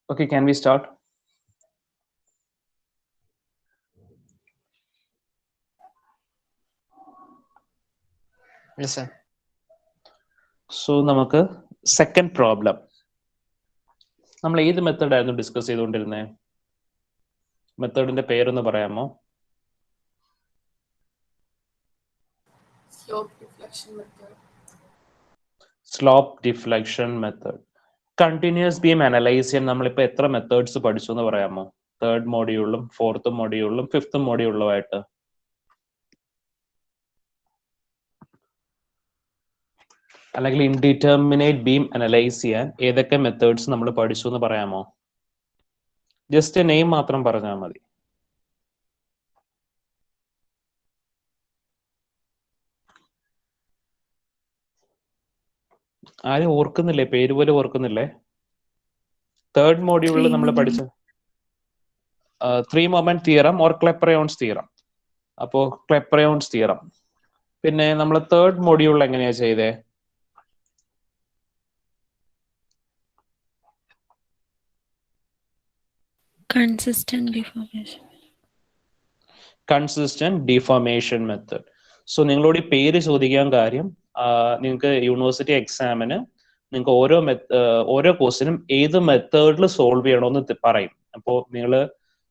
Okay, can we start? Yes, sir. So, നമുക്ക് second problem. നമ്മൾ ഏത് മെത്തേഡ് ആയിരുന്നു ഡിസ്കസ് ചെയ്തുകൊണ്ടിരുന്നത്? മെത്തേഡിന്റെ പേരൊന്ന് പറയാമോ? Slope deflection method. Slope deflection method. Continuous beam analyse ചെയ്യാൻ നമ്മളിപ്പോൾ എത്ര മെത്തേഡ്സ് പഠിച്ചു എന്ന് പറയാമോ? തേർഡ് മോഡ്യൂളിലും ഫോർത്ത് മോഡ്യൂളിലും ഫിഫ്ത്ത് മോഡ്യൂളിലുമായിട്ട്. അല്ലെങ്കിൽ ഇൻഡിറ്റർമിനേറ്റ് ബീം അനലൈസ് ചെയ്യാൻ ഏതൊക്കെ മെത്തേഡ്സ് നമ്മൾ പഠിച്ചു എന്ന് പറയാമോ? ജസ്റ്റ് നെയിം മാത്രം പറഞ്ഞാൽ മതി. ആരും ഓർക്കുന്നില്ലേ? പേര് പോലും ഓർക്കുന്നില്ലേ? തേർഡ് മോഡ്യൂളിൽ നമ്മൾ പഠിച്ച 3 moment theorem or Clapeyron's theorem. അപ്പോ ക്ലെപ്പറയോൺസ് തിയറം. പിന്നെ നമ്മൾ തേർഡ് മോഡ്യൂളിൽ എങ്ങനെയാ ചെയ്തേ? Consistent deformation method. സോ നിങ്ങളോട് ഈ പേര് ചോദിക്കാൻ കാര്യം, നിങ്ങൾക്ക് യൂണിവേഴ്സിറ്റി എക്സാമിന് നിങ്ങൾക്ക് ഓരോ ക്വസ്റ്റിനും ഏത് മെത്തേഡിൽ സോൾവ് ചെയ്യണമെന്ന് പറയും. അപ്പോൾ നിങ്ങൾ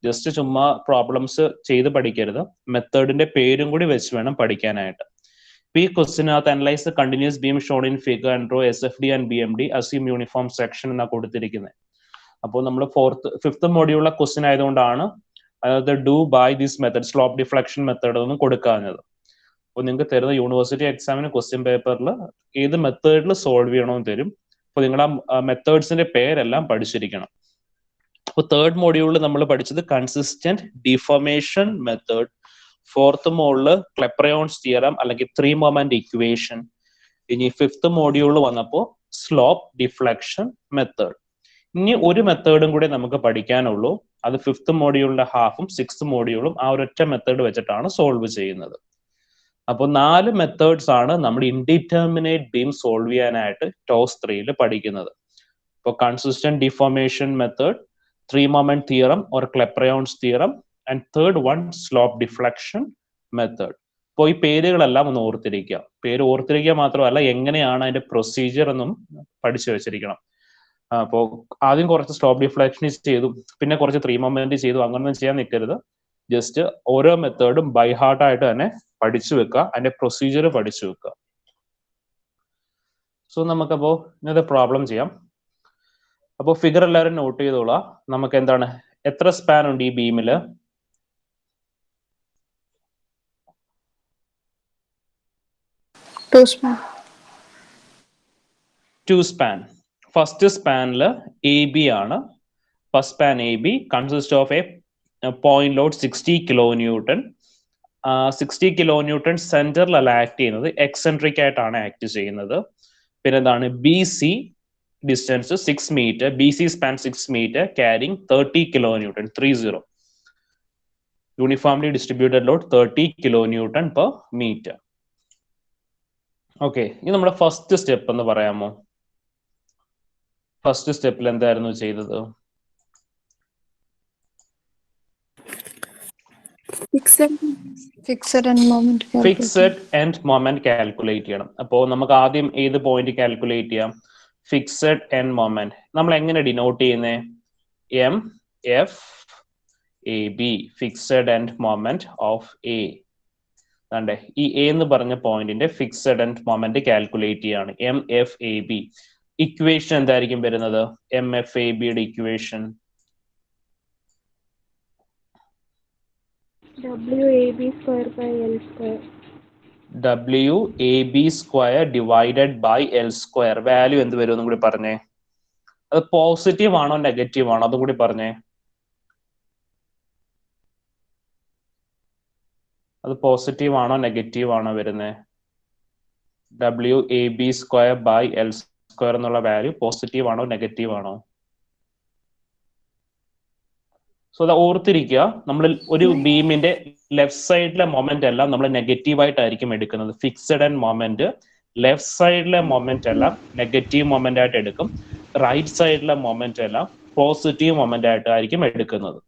ജസ്റ്റ് ചുമ്മാ പ്രോബ്ലംസ് ചെയ്ത് പഠിക്കരുത്, മെത്തേഡിന്റെ പേരും കൂടി വെച്ച് വേണം പഠിക്കാനായിട്ട്. ഈ ക്വസ്റ്റിനകത്ത് analyse continuous beam shown in figure and draw SFD and BMD assume uniform section എന്നാണ് കൊടുത്തിരിക്കുന്നത്. അപ്പോൾ നമ്മൾ ഫിഫ്ത്ത് മോഡ്യൂളിലെ ക്വസ്റ്റ്യൻ ആയതുകൊണ്ടാണ് അതായത് do by this method slope deflection method ഒന്നും കൊടുക്കാഞ്ഞത്. അപ്പോൾ നിങ്ങൾക്ക് തരുന്ന യൂണിവേഴ്സിറ്റി എക്സാമിന് ക്വസ്റ്റ്യൻ പേപ്പറിൽ ഏത് മെത്തേഡിൽ സോൾവ് ചെയ്യണമെന്ന് തരും. അപ്പോൾ നിങ്ങൾ ആ മെത്തേഡ്സിന്റെ പേരെല്ലാം പഠിച്ചിരിക്കണം. അപ്പോൾ തേർഡ് മോഡ്യൂളിൽ നമ്മൾ പഠിച്ചത് കൺസിസ്റ്റന്റ് ഡിഫോർമേഷൻ മെത്തേഡ്, ഫോർത്ത് മോഡ്യൂളിൽ ക്ലെപ്പറയോൺസ് തിയറം അല്ലെങ്കിൽ 3 മൊമെന്റ് ഇക്വേഷൻ. ഇനി ഫിഫ്ത്ത് മോഡ്യൂളിൽ വന്നപ്പോൾ സ്ലോപ്പ് ഡിഫ്ലക്ഷൻ മെത്തേഡ്. ഇനി ഒരു മെത്തേഡും കൂടെ നമുക്ക് പഠിക്കാനുള്ളൂ. അത് ഫിഫ്ത്ത് മോഡ്യൂളിന്റെ ഹാഫും സിക്സ്ത് മോഡ്യൂളും ആ ഒരൊറ്റ മെത്തേഡ് വെച്ചിട്ടാണ് സോൾവ് ചെയ്യുന്നത്. അപ്പോൾ 4 മെത്തേഡ്സ് ആണ് നമ്മൾ ഇൻഡിറ്റർമിനേറ്റ് ബീം സോൾവ് ചെയ്യാനായിട്ട് ടോസ് 3യിൽ പഠിക്കുന്നത്. ഇപ്പോൾ consistent deformation method, 3 moment theorem or Clapeyron's theorem and third one slope deflection method. അപ്പോൾ ഈ പേരുകളെല്ലാം ഒന്ന് ഓർത്തിരിക്കുക. പേര് ഓർത്തിരിക്കുക മാത്രമല്ല, എങ്ങനെയാണ് അതിന്റെ പ്രൊസീജിയർ എന്നും പഠിച്ചു വെച്ചിരിക്കണം. അപ്പോൾ ആദ്യം കുറച്ച് സ്ലോപ്പ് ഡിഫ്ലക്ഷൻ ചെയ്തു, പിന്നെ കുറച്ച് 3 മൊമെന്റ് ചെയ്തു, അങ്ങനൊന്നും ചെയ്യാൻ നിൽക്കരുത്. ജസ്റ്റ് ഓരോ മെത്തേഡും ബൈ ഹാർട്ടായിട്ട് തന്നെ പഠിച്ചു വെക്കുക, അതിന്റെ പ്രൊസീജിയർ പഠിച്ചു വെക്കുക. സോ നമുക്കപ്പോ ഇന്നത്തെ പ്രോബ്ലം ചെയ്യാം. അപ്പോൾ ഫിഗർ എല്ലാവരും നോട്ട് ചെയ്തോളാം. നമുക്ക് എന്താണ്, എത്ര സ്പാൻ ഉണ്ട് ഈ ബീമില്? Two span. ഫസ്റ്റ് സ്പാനിൽ AB ആണ്. First span AB consist of a point load 60 kilo newton. 60 kilo newton സെന്ററിലല്ല ആക്ട് ചെയ്യുന്നത്, എക്സെൻട്രിക് ആയിട്ടാണ് ആക്ട് ചെയ്യുന്നത്. പിന്നെ എന്താണ്, BC distance 6 metre, BC span 6 metre, carrying 30 kilo newton, 30. Uniformly distributed load 30 kilo newton per metre. Okay, ഇനി നമ്മുടെ first step എന്ന് പറയാമോ? ഫസ്റ്റ് സ്റ്റെപ്പിൽ എന്തായിരുന്നു ചെയ്തത്? Fixed end moment കാൽക്കുലേറ്റ് ചെയ്യണം. അപ്പോൾ നമുക്ക് ആദ്യം ഏത് പോയിന്റ് കാൽക്കുലേറ്റ് ചെയ്യാം? Fixed end moment. നമ്മൾ എങ്ങനെ ഡിനോട്ട് ചെയ്യുന്നേ? MFAB, fixed end moment of A. അതെ, ഈ A എന്ന് പറഞ്ഞ പോയിന്റിന്റെ ഫിക്സഡ് എൻഡ് മൊമെന്റ് കാൽക്കുലേറ്റ് ചെയ്യാണ്, MFAB. ഇക്വേഷൻ എന്തായിരിക്കും വരുന്നത്? MFABയുടെ equation WAB square by L square. WAB square divided by L square. Value എന്ത് വരും എന്നും കൂടി പറഞ്ഞേ. അത് പോസിറ്റീവ് ആണോ നെഗറ്റീവ് ആണോ അതും കൂടി പറഞ്ഞേ. അത് പോസിറ്റീവ് ആണോ നെഗറ്റീവ് ആണോ വരുന്നത്? WAB square by L square എന്നുള്ള വാല്യൂ പോസിറ്റീവ് ആണോ നെഗറ്റീവ് ആണോ? സോ അത് ഓർത്തിരിക്കുക. നമ്മൾ ഒരു ബീമിന്റെ ലെഫ്റ്റ് സൈഡിലെ മൊമെന്റ് എല്ലാം നമ്മൾ നെഗറ്റീവ് ആയിട്ടായിരിക്കും എടുക്കുന്നത്. ഫിക്സഡ് ആൻഡ് മൊമെന്റ് ലെഫ്റ്റ് സൈഡിലെ മൊമെന്റ് എല്ലാം നെഗറ്റീവ് മൊമെന്റ് ആയിട്ട് എടുക്കും, റൈറ്റ് സൈഡിലെ മൊമെന്റ് എല്ലാം പോസിറ്റീവ് മൊമെന്റ് ആയിട്ടായിരിക്കും എടുക്കുന്നത്.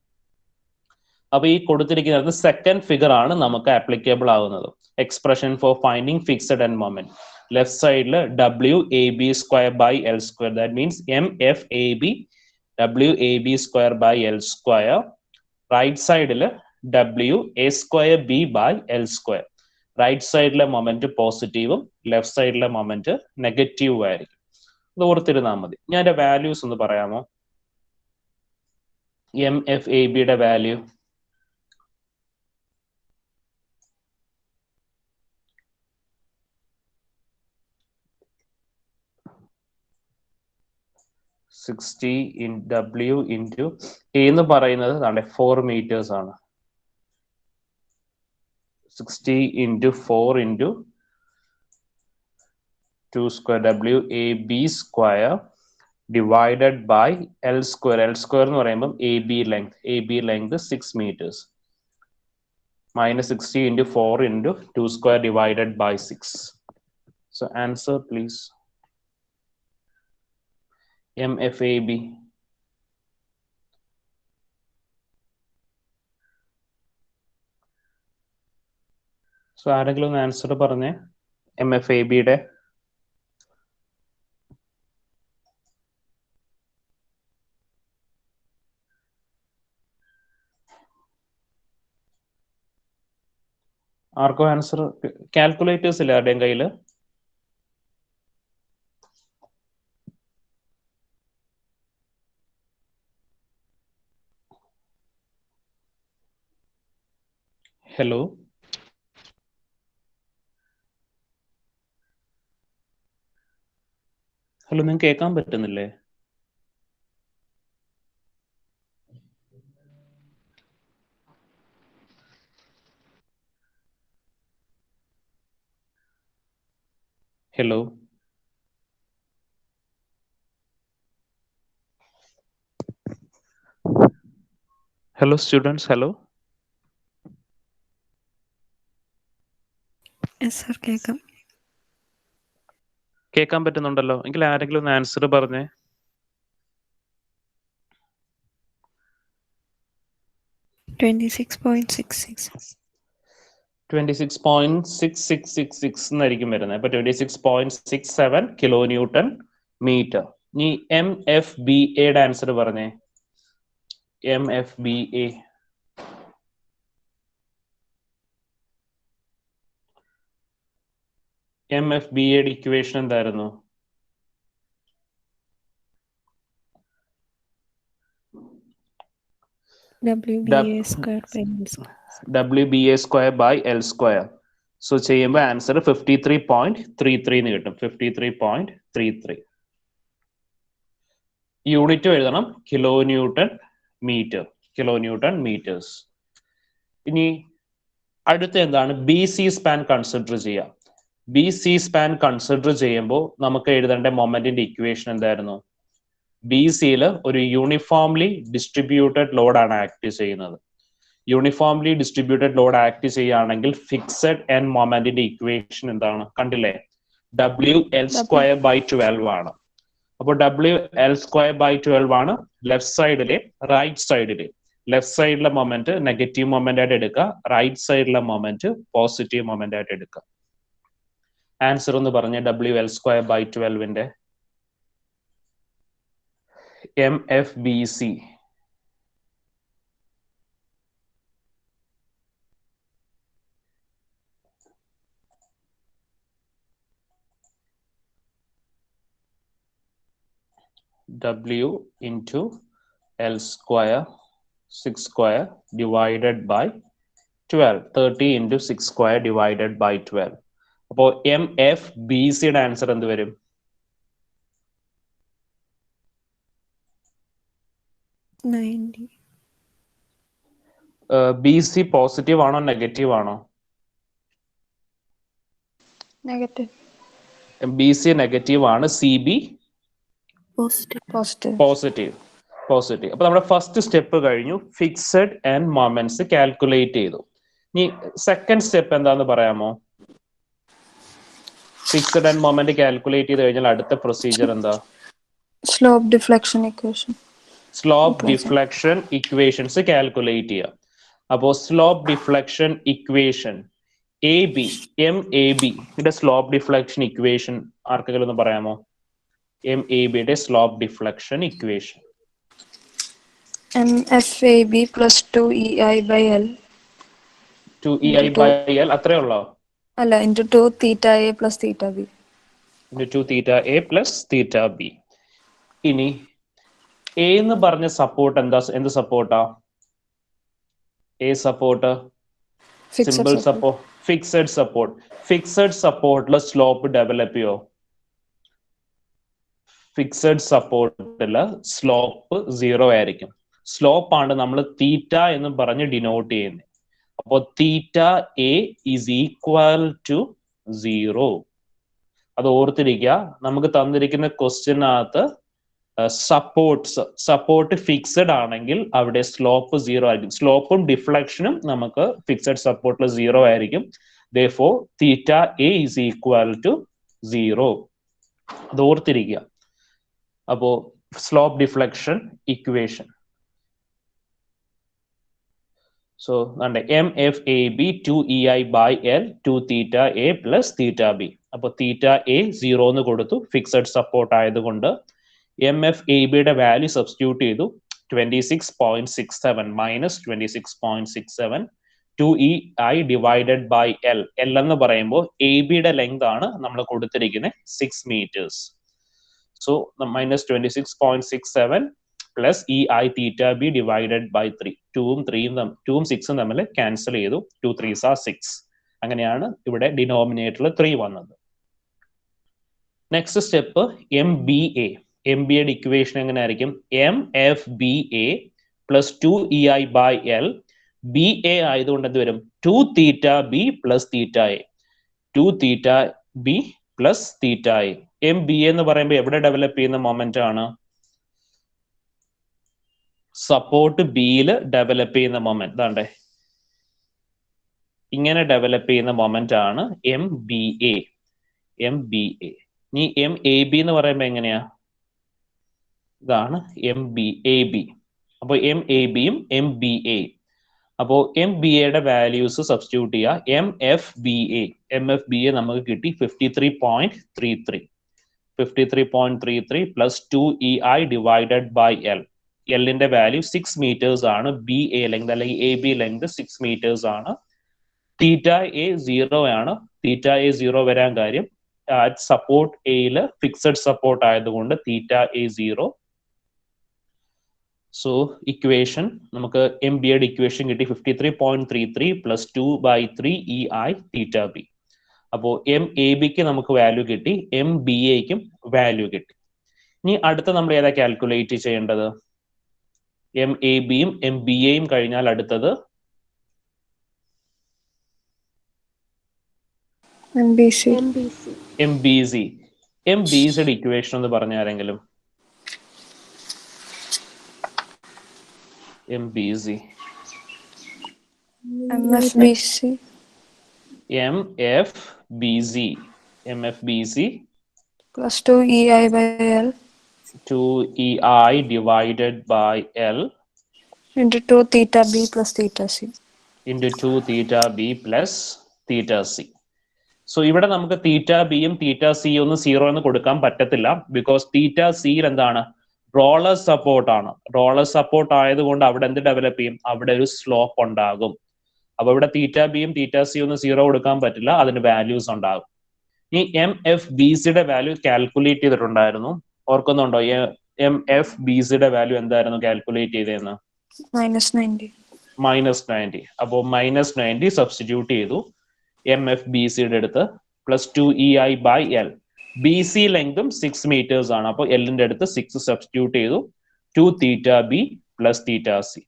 അപ്പൊ ഈ കൊടുത്തിരിക്കുന്നത് സെക്കൻഡ് ഫിഗർ ആണ് നമുക്ക് ആപ്ലിക്കബിൾ ആവുന്നത്. Expression for finding fixed end moment. Left സൈഡിൽ WAB² that means MFAB WAB²/L². Right സൈഡിൽ WA²B/L². റൈറ്റ് സൈഡിലെ മൊമെന്റ് പോസിറ്റീവും ലെഫ്റ്റ് സൈഡിലെ മൊമെന്റ് നെഗറ്റീവും ആയിരിക്കും. അത് ഓർത്തിരുന്നാൽ മതി. ഞാൻ എന്റെ വാല്യൂസ് ഒന്ന് പറയാമോ? MFABയുടെ വാല്യൂ W into A എന്ന് പറയുന്നത് 4 meters ആണ്. 60 into 4 into 2 square WAB² divided by L². L² എന്ന് പറയുമ്പോൾ AB length 6 meters. Minus 60 into 4 into 2 square divided by 6. So answer please. MFAB. So ആരെങ്കിലും ഒന്ന് ആൻസർ പറഞ്ഞേ MFABയുടെ. ആർക്കോ ആൻസർ? കാൽക്കുലേറ്റേഴ്സ് ഇല്ല ആരുടെയും കയ്യില്? ഹലോ, നിങ്ങൾക്ക് കേൾക്കാൻ പറ്റുന്നില്ലേ? Hello, hello students, hello. Sir കേൾക്കാം. കേൾക്കാൻ പറ്റുന്നുണ്ടല്ലോ. എങ്കിൽ ആരെങ്കിലും ഒന്ന് ആൻസർ പറഞ്ഞേ. $26.66 എന്നായിരിക്കും വരുന്നത്. അപ്പൊ 26.67 kN മീറ്റർ. ഇനി MFBAയുടെ ആൻസർ പറഞ്ഞേ. MFBA MFBAയുടെ ഇക്വേഷൻ എന്തായിരുന്നു? WBA²/L². സോ ചെയ്യുമ്പോൾ ആൻസർ 53.33 എന്ന് കിട്ടും. 53.33. യൂണിറ്റ് എഴുതണം കിലോന്യൂട്ടൺ മീറ്റേഴ്സ്. ഇനി അടുത്ത എന്താണ്? BC സ്പാൻ കൺസിഡർ ചെയ്യാം. BC സ്പാൻ കൺസിഡർ ചെയ്യുമ്പോൾ നമുക്ക് എഴുതേണ്ട മൊമെന്റിന്റെ ഇക്വേഷൻ എന്തായിരുന്നു? BCയിൽ ഒരു യൂണിഫോംലി ഡിസ്ട്രിബ്യൂട്ടഡ് ലോഡാണ് ആക്ട് ചെയ്യുന്നത്. യൂണിഫോംലി ഡിസ്ട്രിബ്യൂട്ടഡ് ലോഡ് ആക്ട് ചെയ്യുകയാണെങ്കിൽ ഫിക്സഡ് എൻഡ് മൊമെന്റിന്റെ ഇക്വേഷൻ എന്താണ്? കണ്ടില്ലേ? WL²/12 ആണ്. അപ്പോൾ WL²/12 ആണ്. ലെഫ്റ്റ് സൈഡിലെ ലെഫ്റ്റ് സൈഡിലെ മൊമെന്റ് നെഗറ്റീവ് മൊമെന്റ് ആയിട്ട് എടുക്കുക, റൈറ്റ് സൈഡിലെ മൊമെന്റ് പോസിറ്റീവ് മൊമെന്റ് ആയിട്ട് എടുക്കുക. ആൻസർ ഒന്ന് പറഞ്ഞ WL²/12ന്റെ. MFBC. W into L², 6² divided by 12. 30 into 6² divided by 12. അപ്പോൾ MFBCയുടെ ആൻസർ എന്ത് വരും? BC പോസിറ്റീവ് ആണോ നെഗറ്റീവ് ആണോ? നെഗറ്റീവ്. BC നെഗറ്റീവ് ആണ്. CB positive. അപ്പൊ നമ്മുടെ ഫസ്റ്റ് സ്റ്റെപ്പ് കഴിഞ്ഞു. ഫിക്സഡ് ആൻഡ് മൊമെന്റ്സ് കാൽക്കുലേറ്റ് ചെയ്തു. ഇനി സെക്കൻഡ് സ്റ്റെപ്പ് എന്താന്ന് പറയാമോ? ഫിക്സഡ് ആൻഡ് മൊമെന്റ് കാൽക്കുലേറ്റ് ചെയ്ത് കഴിഞ്ഞാൽ അടുത്ത പ്രൊസീജിയർ എന്താ? Slope deflection equation. Slope deflection equations calculate ചെയ്യുക. അപ്പോൾ slope deflection equation AB, MAB യുടെ സ്ലോപ്പ് ഡിഫ്ലക്ഷൻ ഇക്വേഷൻ ആർക്കെങ്കിലും ഒന്ന് പറയാമോ? MABയുടെ slope deflection equation MFAB plus 2EI by L. 2EI by L അത്രേ ഉള്ളോ? അല്ല, into 2 theta A plus theta B. into 2 theta A plus theta B. ഇനി A എന്ന് പറഞ്ഞ സപ്പോർട്ട് എന്ത് സപ്പോർട്ടാ? A support simple support, fixed support. Fixed സപ്പോർട്ടില് slope develop ചെയ്യോ? ഫിക്സഡ് സപ്പോർട്ടില് സ്ലോപ്പ് 0 ആയിരിക്കും. സ്ലോപ്പ് ആണ് നമ്മൾ തീറ്റ എന്ന് പറഞ്ഞ് ഡിനോട്ട് ചെയ്യുന്നത്. അപ്പോൾ theta A is equal to 0. അത് ഓർത്തിരിക്കുക. നമുക്ക് തന്നിരിക്കുന്ന ക്വസ്റ്റ്യനകത്ത് സപ്പോർട്ട് ഫിക്സഡ് ആണെങ്കിൽ അവിടെ സ്ലോപ്പ് 0 ആയിരിക്കും. സ്ലോപ്പും ഡിഫ്ലക്ഷനും നമുക്ക് ഫിക്സഡ് സപ്പോർട്ടിൽ 0 ആയിരിക്കും. therefore theta A is equal to 0. അത് ഓർത്തിരിക്കുക. അപ്പോ slope deflection equation. So MFAB 2EI by L 2 theta A plus theta B. അപ്പൊ തീറ്റ എ 0 എന്ന് കൊടുത്തു, ഫിക്സഡ് സപ്പോർട്ട് ആയതുകൊണ്ട്. MFABയുടെ വാല്യൂ സബ്സ്റ്റിറ്റ്യൂട്ട് ചെയ്തു. 26.67 minus 26.67 2EI divided by L. L എന്ന് പറയുമ്പോൾ AB-യുടെ ലെങ്ത് ആണ് നമ്മൾ കൊടുത്തിരിക്കുന്നത് 6 meters. So minus 26.67 plus EI theta B divided by 3. 2ഉം 6ഉം തമ്മിൽ ക്യാൻസൽ ചെയ്തു. 2 3s are 6. അങ്ങനെയാണ് ഇവിടെ ഡിനോമിനേറ്ററിൽ 3 വന്നത്. Next step MBA. MBAയുടെ ഇക്വേഷൻ എങ്ങനെ ആയിരിക്കും? MFBA plus 2EI by L. BA ആയതുകൊണ്ട് എന്ത് വരും? 2 theta B plus theta A. 2 theta B plus theta A. MBA എന്ന് പറയുമ്പോൾ എവിടെ ഡെവലപ്പ് ചെയ്യുന്ന മൊമെന്റ് ആണ്? സപ്പോർട്ട് ബിയിൽ ഡെവലപ്പ് ചെയ്യുന്ന മൊമെന്റ്. ദാണ്ടേ ഇങ്ങനെ ഡെവലപ്പ് ചെയ്യുന്ന മൊമെന്റ് ആണ് MBA. ഇനി MAB എന്ന് പറയുമ്പോൾ എങ്ങനെയാ? ഇതാണ് MBAB. അപ്പോൾ MABയും MBA. അപ്പോൾ MBAയുടെ വാല്യൂസ് സബ്സ്റ്റിറ്റ്യൂട്ട് ചെയ്യുക. MFBA നമുക്ക് കിട്ടി 53.33. 53.33 plus 2EI divided by L. Lന്റെ വാല്യൂ 6 meters ആണ്. BA ലെങ്ത് അല്ലെങ്കിൽ AB ലെങ്ത് 6 meters ആണ്. തീറ്റ എ 0 ആണ്. തീറ്റ എ 0 വരാൻ കാര്യം സപ്പോർട്ട് എയില് ഫിക്സഡ് സപ്പോർട്ട് ആയതുകൊണ്ട് തീറ്റ എ 0. സോ ഇക്വേഷൻ നമുക്ക് MBAയുടെ ഇക്വേഷൻ കിട്ടി 53.33 പ്ലസ് 2/3 EI തീറ്റ ബി. അപ്പോൾ MABക്ക് നമുക്ക് വാല്യൂ കിട്ടി, MBAക്കും വാല്യൂ കിട്ടി. ഇനി അടുത്ത നമ്മൾ ഏതാ കാൽക്കുലേറ്റ് ചെയ്യേണ്ടത്? MABയും MBAയും കഴിഞ്ഞാൽ അടുത്തത് MBCയുടെ ഇക്വേഷൻ ഒന്ന് പറഞ്ഞ ആരെങ്കിലും? MFBC plus 2EI by L 2EI divided by L into 2 theta B plus theta C into 2 theta B plus theta C. So ഇവിടെ നമുക്ക് തീറ്റ ബിയും തീറ്റ സി ഒന്നും 0 എന്ന് കൊടുക്കാൻ പറ്റത്തില്ല. ബിക്കോസ് തീറ്റ സിയിൽ എന്താണ്? റോളർ സപ്പോർട്ട് ആണ്. റോളർ സപ്പോർട്ട് ആയതുകൊണ്ട് അവിടെ എന്ത് ഡെവലപ്പ് ചെയ്യും? അവിടെ ഒരു സ്ലോപ്പ് ഉണ്ടാകും. അപ്പൊ ഇവിടെ തീറ്റ ബിയും തീറ്റ സി ഒന്നും 0 കൊടുക്കാൻ പറ്റില്ല, അതിന് വാല്യൂസ് ഉണ്ടാകും. ഈ MFBCയുടെ വാല്യൂ കാൽക്കുലേറ്റ് ചെയ്തിട്ടുണ്ടായിരുന്നു, ഓർക്കുന്നുണ്ടോ? MFBCയുടെ വാല്യൂ എന്തായിരുന്നു കാൽക്കുലേറ്റ് ചെയ്തതെന്ന്? -90. അപ്പോൾ -90 സബ്സ്റ്റിറ്റ്യൂട്ട് ചെയ്തു MFBCയുടെ അടുത്ത്. Plus 2EI by L. BC ലെങ്തും 6 meters ആണ്. അപ്പോൾ Lന്റെ അടുത്ത് 6 സബ്സ്റ്റിറ്റ്യൂട്ട് ചെയ്തു. 2 theta B plus theta C.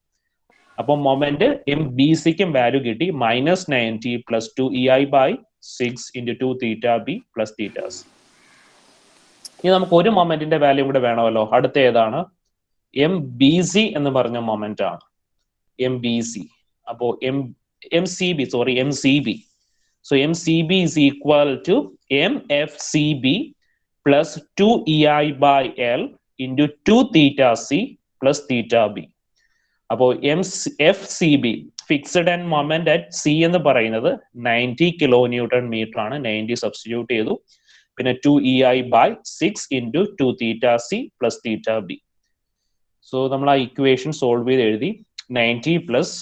അപ്പൊ മൊമെന്റ് MBCക്കും വാല്യൂ കിട്ടി -90 plus 2EI by 6 into 2 theta B plus theta C. ഇനി നമുക്ക് ഒരു മൊമെന്റിന്റെ വാല്യൂ കൂടെ വേണമല്ലോ. അടുത്ത ഏതാണ്? MBC എന്ന് പറഞ്ഞ മൊമെന്റ് ആണ്. MBC. അപ്പോ MCB. So MCB is equal to MFCB plus 2EI by L into 2 theta C plus theta B. അപ്പോൾ FCB fixed and moment at C എന്ന് പറയുന്നത് 90 കിലോ ന്യൂട്ടൺ മീറ്റർ ആണ്. 90 സബ്സ്റ്റിറ്റ്യൂട്ട് ചെയ്തു. പിന്നെ 2EI/6 into 2 theta C plus theta B. So നമ്മൾ ആ equation solve ചെയ്ത് എഴുതി. 90 പ്ലസ്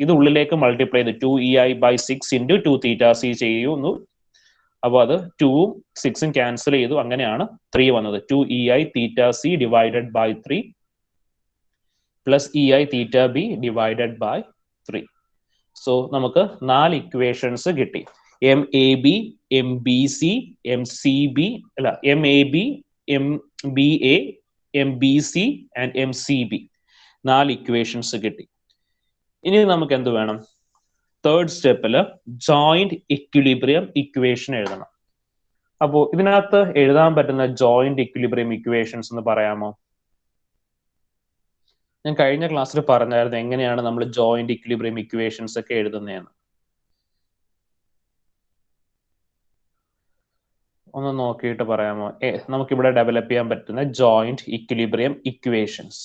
ഇത് ഉള്ളിലേക്ക് മൾട്ടിപ്ലൈ ചെയ്ത് 2EI/6 into 2 തീറ്റ സി ചെയ്യുന്നു. അപ്പോൾ അത് 2ഉം 6ഉം ക്യാൻസൽ ചെയ്തു. അങ്ങനെയാണ് 3 വന്നത്. 2EI theta C divided by 3 plus EI theta B divided by 3. So നമുക്ക് 4 ഇക്വേഷൻസ് കിട്ടി. MAB, MBC, MCB അല്ല MAB, MBA, MBC and MCB 4 equations കിട്ടി. ഇനി നമുക്ക് എന്ത് വേണം? തേർഡ് സ്റ്റെപ്പില് ജോയിന്റ് ഇക്വിലിബ്രിയം ഇക്വേഷൻ എഴുതണം. അപ്പോൾ ഇതിനകത്ത് എഴുതാൻ പറ്റുന്ന ജോയിന്റ് ഇക്വിലിബ്രിയം ഇക്വേഷൻസ് എന്ന് പറയാമോ? ഞാൻ കഴിഞ്ഞ ക്ലാസ്സിൽ പറഞ്ഞായിരുന്നു എങ്ങനെയാണ് നമ്മൾ ജോയിന്റ് ഇക്വിലിബ്രിയം ഇക്വേഷൻസ് ഒക്കെ എഴുതുന്നതെന്ന്. ഒന്ന് നോക്കിയിട്ട് പറയാമോ നമുക്കിവിടെ ഡെവലപ്പ് ചെയ്യാൻ പറ്റുന്ന ജോയിന്റ് ഇക്വിലിബ്രിയം ഇക്വേഷൻസ്?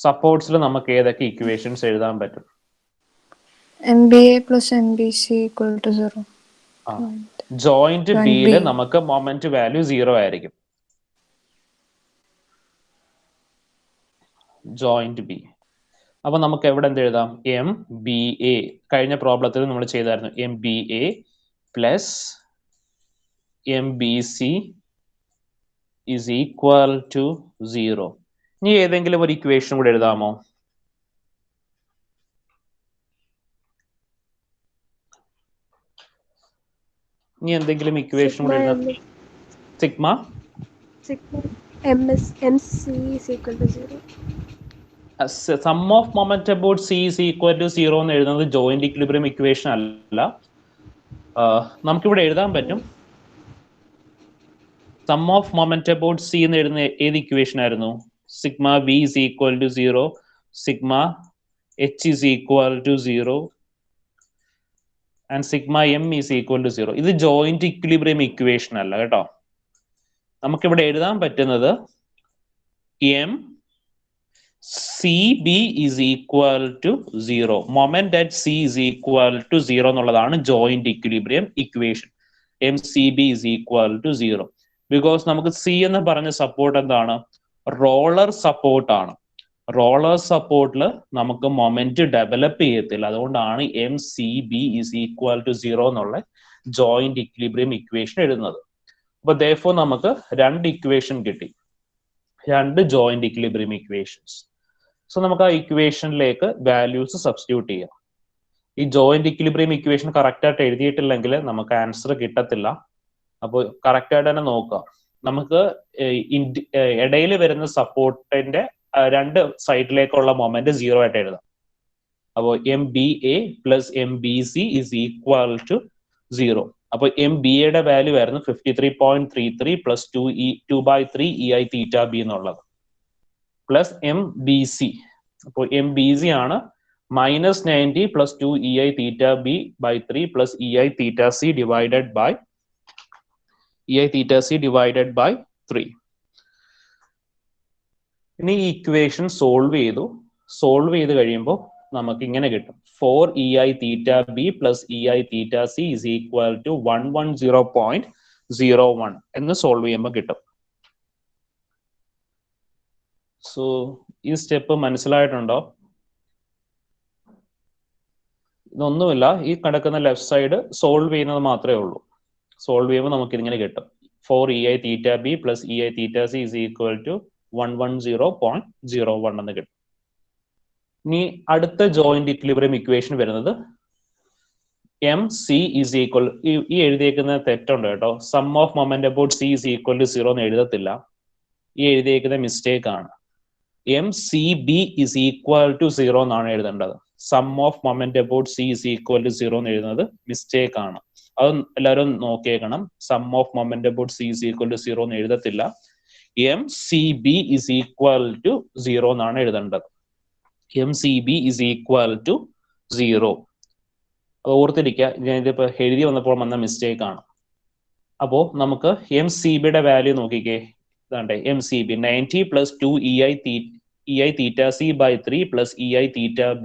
സപ്പോർട്ട്സിൽ നമുക്ക് ഏതൊക്കെ ഇക്വേഷൻസ് എഴുതാൻ പറ്റും? MBA plus MBC equal to 0. Joint ബിയിൽ നമുക്ക് മൊമെന്റ് വാല്യൂ 0 ആയിരിക്കും. Joint B. അപ്പൊ നമുക്ക് എവിടെ എന്ത് എഴുതാം? MBA കഴിഞ്ഞ പ്രോബ്ലത്തിൽ നമ്മൾ ചെയ്തായിരുന്നു. MBA plus MBC is equal to 0. ഇനി ഏതെങ്കിലും ഒരു ഇക്വേഷൻ കൂടെ എഴുതാമോ? ഇനി എന്തെങ്കിലും ഇക്വേഷൻ കൂടെ എഴുതാം. Sigma MC is equal to 0. Sum of moment about C is equal to 0 എന്ന് എഴുതുന്നത് ജോയിന്റ് ഇക്വിലിബ്രിയം ഇക്വേഷൻ അല്ല. നമുക്കിവിടെ എഴുതാൻ പറ്റും. Sum of moment about C എന്ന് എഴുതുന്ന ഏത് ഇക്വേഷൻ ആയിരുന്നു? Sigma V is equal to 0, sigma H is equal to 0 and sigma M is equal to 0. ഇത് ജോയിന്റ് ഇക്വിലിബ്രിയം ഇക്വേഷൻ അല്ല കേട്ടോ. നമുക്കിവിടെ എഴുതാൻ പറ്റുന്നത് MCB is equal to 0. Moment at C is equal to 0 എന്നുള്ളതാണ് joint equilibrium equation. MCB is equal to 0. Because നമുക്ക് C എന്ന് പറഞ്ഞ സപ്പോർട്ട് എന്താണ്? റോളർ സപ്പോർട്ട് ആണ്. റോളർ സപ്പോർട്ടിൽ നമുക്ക് മൊമെന്റ് ഡെവലപ്പ് ചെയ്യത്തില്ല. അതുകൊണ്ടാണ് MCB is equal to 0 എന്നുള്ള ജോയിന്റ് ഇക്വിലിബ്രിയം ഇക്വേഷൻ എഴുതുന്നത്. അപ്പൊ therefore നമുക്ക് 2 ഇക്വേഷൻ കിട്ടി, 2 ജോയിന്റ് ഇക്വിലിബ്രിയം ഇക്വേഷൻസ്. സോ നമുക്ക് ആ ഇക്വേഷനിലേക്ക് വാല്യൂസ് സബ്സ്റ്റിറ്റ്യൂട്ട് ചെയ്യാം. ഈ ജോയിന്റ് ഇക്വിലിബ്രിയം ഇക്വേഷൻ കറക്റ്റ് ആയിട്ട് എഴുതിയിട്ടില്ലെങ്കിൽ നമുക്ക് ആൻസർ കിട്ടത്തില്ല. അപ്പോൾ കറക്റ്റ് ആയിട്ട് തന്നെ നോക്കുക. നമുക്ക് ഇടയിൽ വരുന്ന സപ്പോർട്ടിന്റെ 2 സൈഡിലേക്കുള്ള മൊമെന്റ് 0 ആയിട്ട് എഴുതാം. അപ്പോൾ MBA plus MBC is equal to 0. അപ്പൊ MBA വാല്യൂ ആയിരുന്നു 53.33 പ്ലസ് 2/3 EI തീറ്റ ബി എന്നുള്ളത് പ്ലസ് MBC. അപ്പോൾ MBC ആണ് -90 plus 2 EI theta B by 3 plus EI theta C divided by 3. ഇനി ഈ ഇക്വേഷൻ സോൾവ് ചെയ്ത് കഴിയുമ്പോൾ നമുക്ക് ഇങ്ങനെ കിട്ടും. 4 EI theta B plus EI theta C is equal to 110.01 എന്ന് സോൾവ് ചെയ്യുമ്പോൾ കിട്ടും. സോ ഈ സ്റ്റെപ്പ് മനസ്സിലായിട്ടുണ്ടോ? ഇതൊന്നുമില്ല, ഈ കിടക്കുന്ന ലെഫ്റ്റ് സൈഡ് സോൾവ് ചെയ്യുന്നത് മാത്രമേ ഉള്ളൂ. സോൾവ് ചെയ്യുമ്പോൾ നമുക്ക് ഇതിങ്ങനെ കിട്ടും. 4 EI theta B plus EI theta C is equal to 110.01 എന്ന് കിട്ടും. ഇനി അടുത്ത ജോയിന്റ് ഇക്വിലിബ്രിയം ഇക്വേഷൻ വരുന്നത് MC is equal, ഈ എഴുതിയേക്കുന്ന തെറ്റുണ്ട് കേട്ടോ. Sum of moment about C is equal to 0 എന്ന് എഴുതത്തില്ല. ഈ എഴുതിയേക്കുന്ന മിസ്റ്റേക്ക് ആണ്. MCB is equal to 0 എന്നാണ് എഴുതേണ്ടത്. Sum of moment about C is equal to 0 എന്ന് എഴുതുന്നത് മിസ്റ്റേക്ക് ആണ്. അത് എല്ലാവരും നോക്കിയേക്കണം. Sum of moment about C is equal to 0 എന്ന് എഴുതത്തില്ല. MCB is equal to 0 എന്നാണ് എഴുതേണ്ടത്. MCB is equal to 0. അത് ഓർത്തിരിക്കുക. ഞാനിതിപ്പോ എഴുതി വന്നപ്പോൾ വന്ന മിസ്റ്റേക്ക് ആണ്. അപ്പോൾ നമുക്ക് MCBയുടെ വാല്യൂ നോക്കിക്കേ. ഇതാണ്ടേ MCB 90 plus 2 EI theta C by 3 plus EI theta B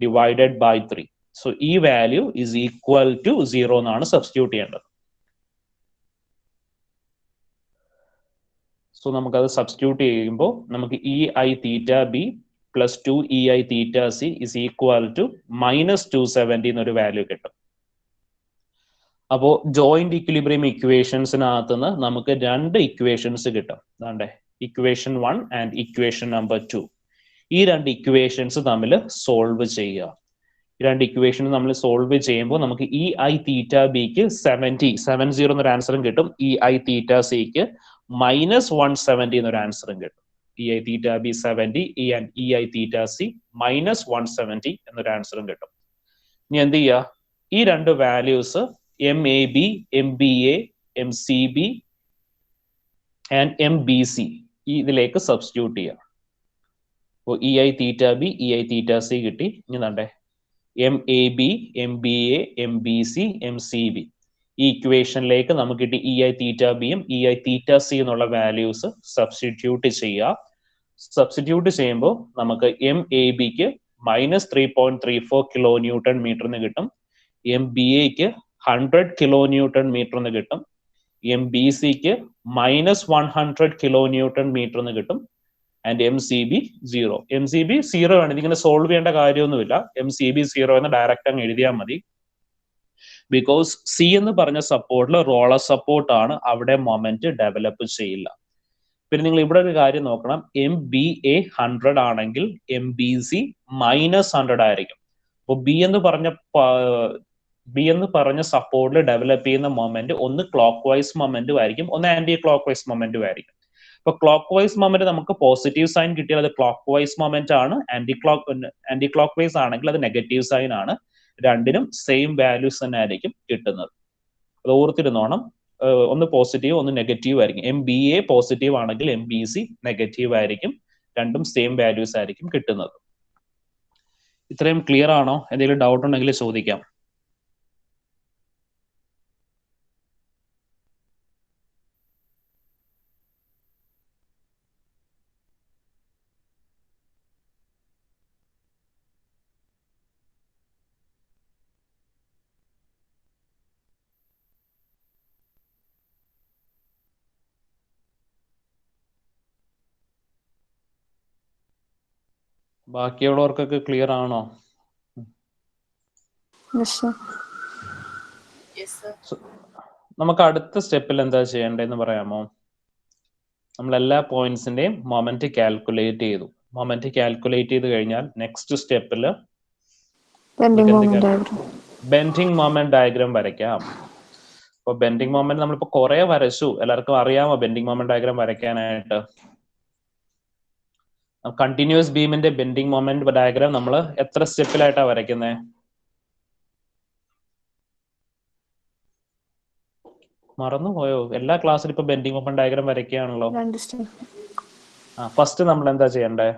divided by 3. So ഈ വാല്യൂ is equal to 0 എന്നാണ് സബ്സ്റ്റിറ്റ്യൂട്ട് ചെയ്യേണ്ടത്. സോ നമുക്കത് സബ്സ്റ്റിറ്റ്യൂട്ട് ചെയ്യുമ്പോൾ നമുക്ക് EI theta B plus 2 EI theta C is equal to -270 എന്നൊരു value കിട്ടും. അപ്പോൾ joint equilibrium ഇക്വേഷൻസിനകത്ത് നിന്ന് നമുക്ക് രണ്ട് ഇക്വേഷൻസ് കിട്ടും. അതാണ്ട് ഇക്വേഷൻ 1 ആൻഡ് ഇക്വേഷൻ നമ്പർ 2. ഈ രണ്ട് ഇക്വേഷൻസ് തമ്മിൽ സോൾവ് ചെയ്യുക. ഈ രണ്ട് ഇക്വേഷൻ നമ്മൾ സോൾവ് ചെയ്യുമ്പോൾ നമുക്ക് EI theta Bക്ക് 70 എന്നൊരു ആൻസറും കിട്ടും. EI theta Cക്ക് -170 എന്നൊരു ആൻസറും കിട്ടും. EI theta B 70 and EI theta C -170 എന്നൊരു ആൻസറും കിട്ടും. ഇനി എന്ത് ചെയ്യുക? ഈ രണ്ട് values MAB, MBA, MCB and MBC ഇതിലേക്ക് സബ്സ്റ്റിറ്റ്യൂട്ട് ചെയ്യുക. അപ്പോൾ EI theta B, EI theta C കിട്ടി. ഇനി കണ്ടേ MAB, MBA, MBC, MCB ഈ ഇക്വേഷനിലേക്ക് നമുക്ക് കിട്ടി EI theta B യും EI theta C എന്നുള്ള വാല്യൂസ് സബ്സ്റ്റിറ്റ്യൂട്ട് ചെയ്യുക. സബ്സ്റ്റിറ്റ്യൂട്ട് ചെയ്യുമ്പോൾ നമുക്ക് MABക്ക് -3.34 കിലോ ന്യൂട്ടൺ മീറ്റർ എന്ന് കിട്ടും. MBAക്ക് 100 കിലോ ന്യൂട്ടൺ മീറ്റർ എന്ന് കിട്ടും. MBCക്ക് -100 കിലോ ന്യൂട്ടൺ മീറ്റർ എന്ന് കിട്ടും. And MCB 0. MCB 0 ആണ്. ഇതിങ്ങനെ സോൾവ് ചെയ്യേണ്ട കാര്യമൊന്നുമില്ല. MCB 0 എന്ന് ഡയറക്റ്റ് അങ്ങ് എഴുതിയാൽ മതി. ബിക്കോസ് C എന്ന് പറഞ്ഞ സപ്പോർട്ടിൽ റോളർ സപ്പോർട്ട് ആണ്, അവിടെ മൊമെന്റ് ഡെവലപ്പ് ചെയ്യില്ല. പിന്നെ നിങ്ങൾ ഇവിടെ ഒരു കാര്യം നോക്കണം, MBA 100 ആണെങ്കിൽ MBC -100 ആയിരിക്കും. അപ്പോൾ B എന്ന് പറഞ്ഞ സപ്പോർട്ടിൽ ഡെവലപ്പ് ചെയ്യുന്ന മൊമെന്റ് ഒന്ന് ക്ലോക്ക് വൈസ് മൊമെന്റും ആയിരിക്കും, ഒന്ന് ആന്റി ക്ലോക്ക് വൈസ് മൊമെന്റും ആയിരിക്കും. ഇപ്പൊ ക്ലോക്ക് വൈസ് മൊമെന്റ് നമുക്ക് പോസിറ്റീവ് സൈൻ കിട്ടിയാൽ അത് ക്ലോക്ക് വൈസ് മൊമെന്റ് ആണ്. ആന്റി ക്ലോക്ക് വൈസ് ആണെങ്കിൽ അത് നെഗറ്റീവ് സൈൻ ആണ്. രണ്ടിനും സെയിം വാല്യൂസ് തന്നെ ആയിരിക്കും കിട്ടുന്നത്. അത് ഓർത്തിരുന്നോണം. ഒന്ന് പോസിറ്റീവ് ഒന്ന് നെഗറ്റീവ് ആയിരിക്കും. MBA പോസിറ്റീവ് ആണെങ്കിൽ MBC നെഗറ്റീവ് ആയിരിക്കും. രണ്ടും സെയിം വാല്യൂസ് ആയിരിക്കും കിട്ടുന്നത്. ഇത്രയും ക്ലിയർ ആണോ? എന്തെങ്കിലും ഡൗട്ട് ഉണ്ടെങ്കിൽ ചോദിക്കാം. ബാക്കിയുള്ളവർക്കൊക്കെ ക്ലിയർ ആണോ? നമുക്ക് അടുത്ത സ്റ്റെപ്പിൽ എന്താ ചെയ്യേണ്ടതെന്ന് പറയാമോ? നമ്മൾ എല്ലാ പോയിന്റ്സിന്റെയും മൊമെന്റ് കാൽക്കുലേറ്റ് ചെയ്തു. മൊമെന്റ് കാൽക്കുലേറ്റ് ചെയ്ത് കഴിഞ്ഞാൽ നെക്സ്റ്റ് സ്റ്റെപ്പിൽ ബെൻഡിങ് മൊമെന്റ് ഡയഗ്രാം വരയ്ക്കാം. അപ്പൊ ബെൻഡിങ് മൊമെന്റ് നമ്മളിപ്പോ കുറെ വരച്ചു. എല്ലാവർക്കും അറിയാമോ ബെൻഡിങ് മൊമെന്റ് ഡയഗ്രാം വരയ്ക്കാനായിട്ട്? കണ്ടിന്യൂസ് ബീമിന്റെ ബെൻഡിങ് മൊമെന്റ് ഡയഗ്രാം നമ്മൾ എത്ര സ്റ്റെപ്പിലായിട്ടാ വരയ്ക്കുന്നത്? മറന്നുപോയോ? എല്ലാ ക്ലാസ്സിലും ഇപ്പൊ ബെൻഡിങ് മൊമെന്റ് ഡയഗ്രാം വരയ്ക്കുകയാണല്ലോ. ഫസ്റ്റ് നമ്മൾ എന്താ ചെയ്യണ്ടേ?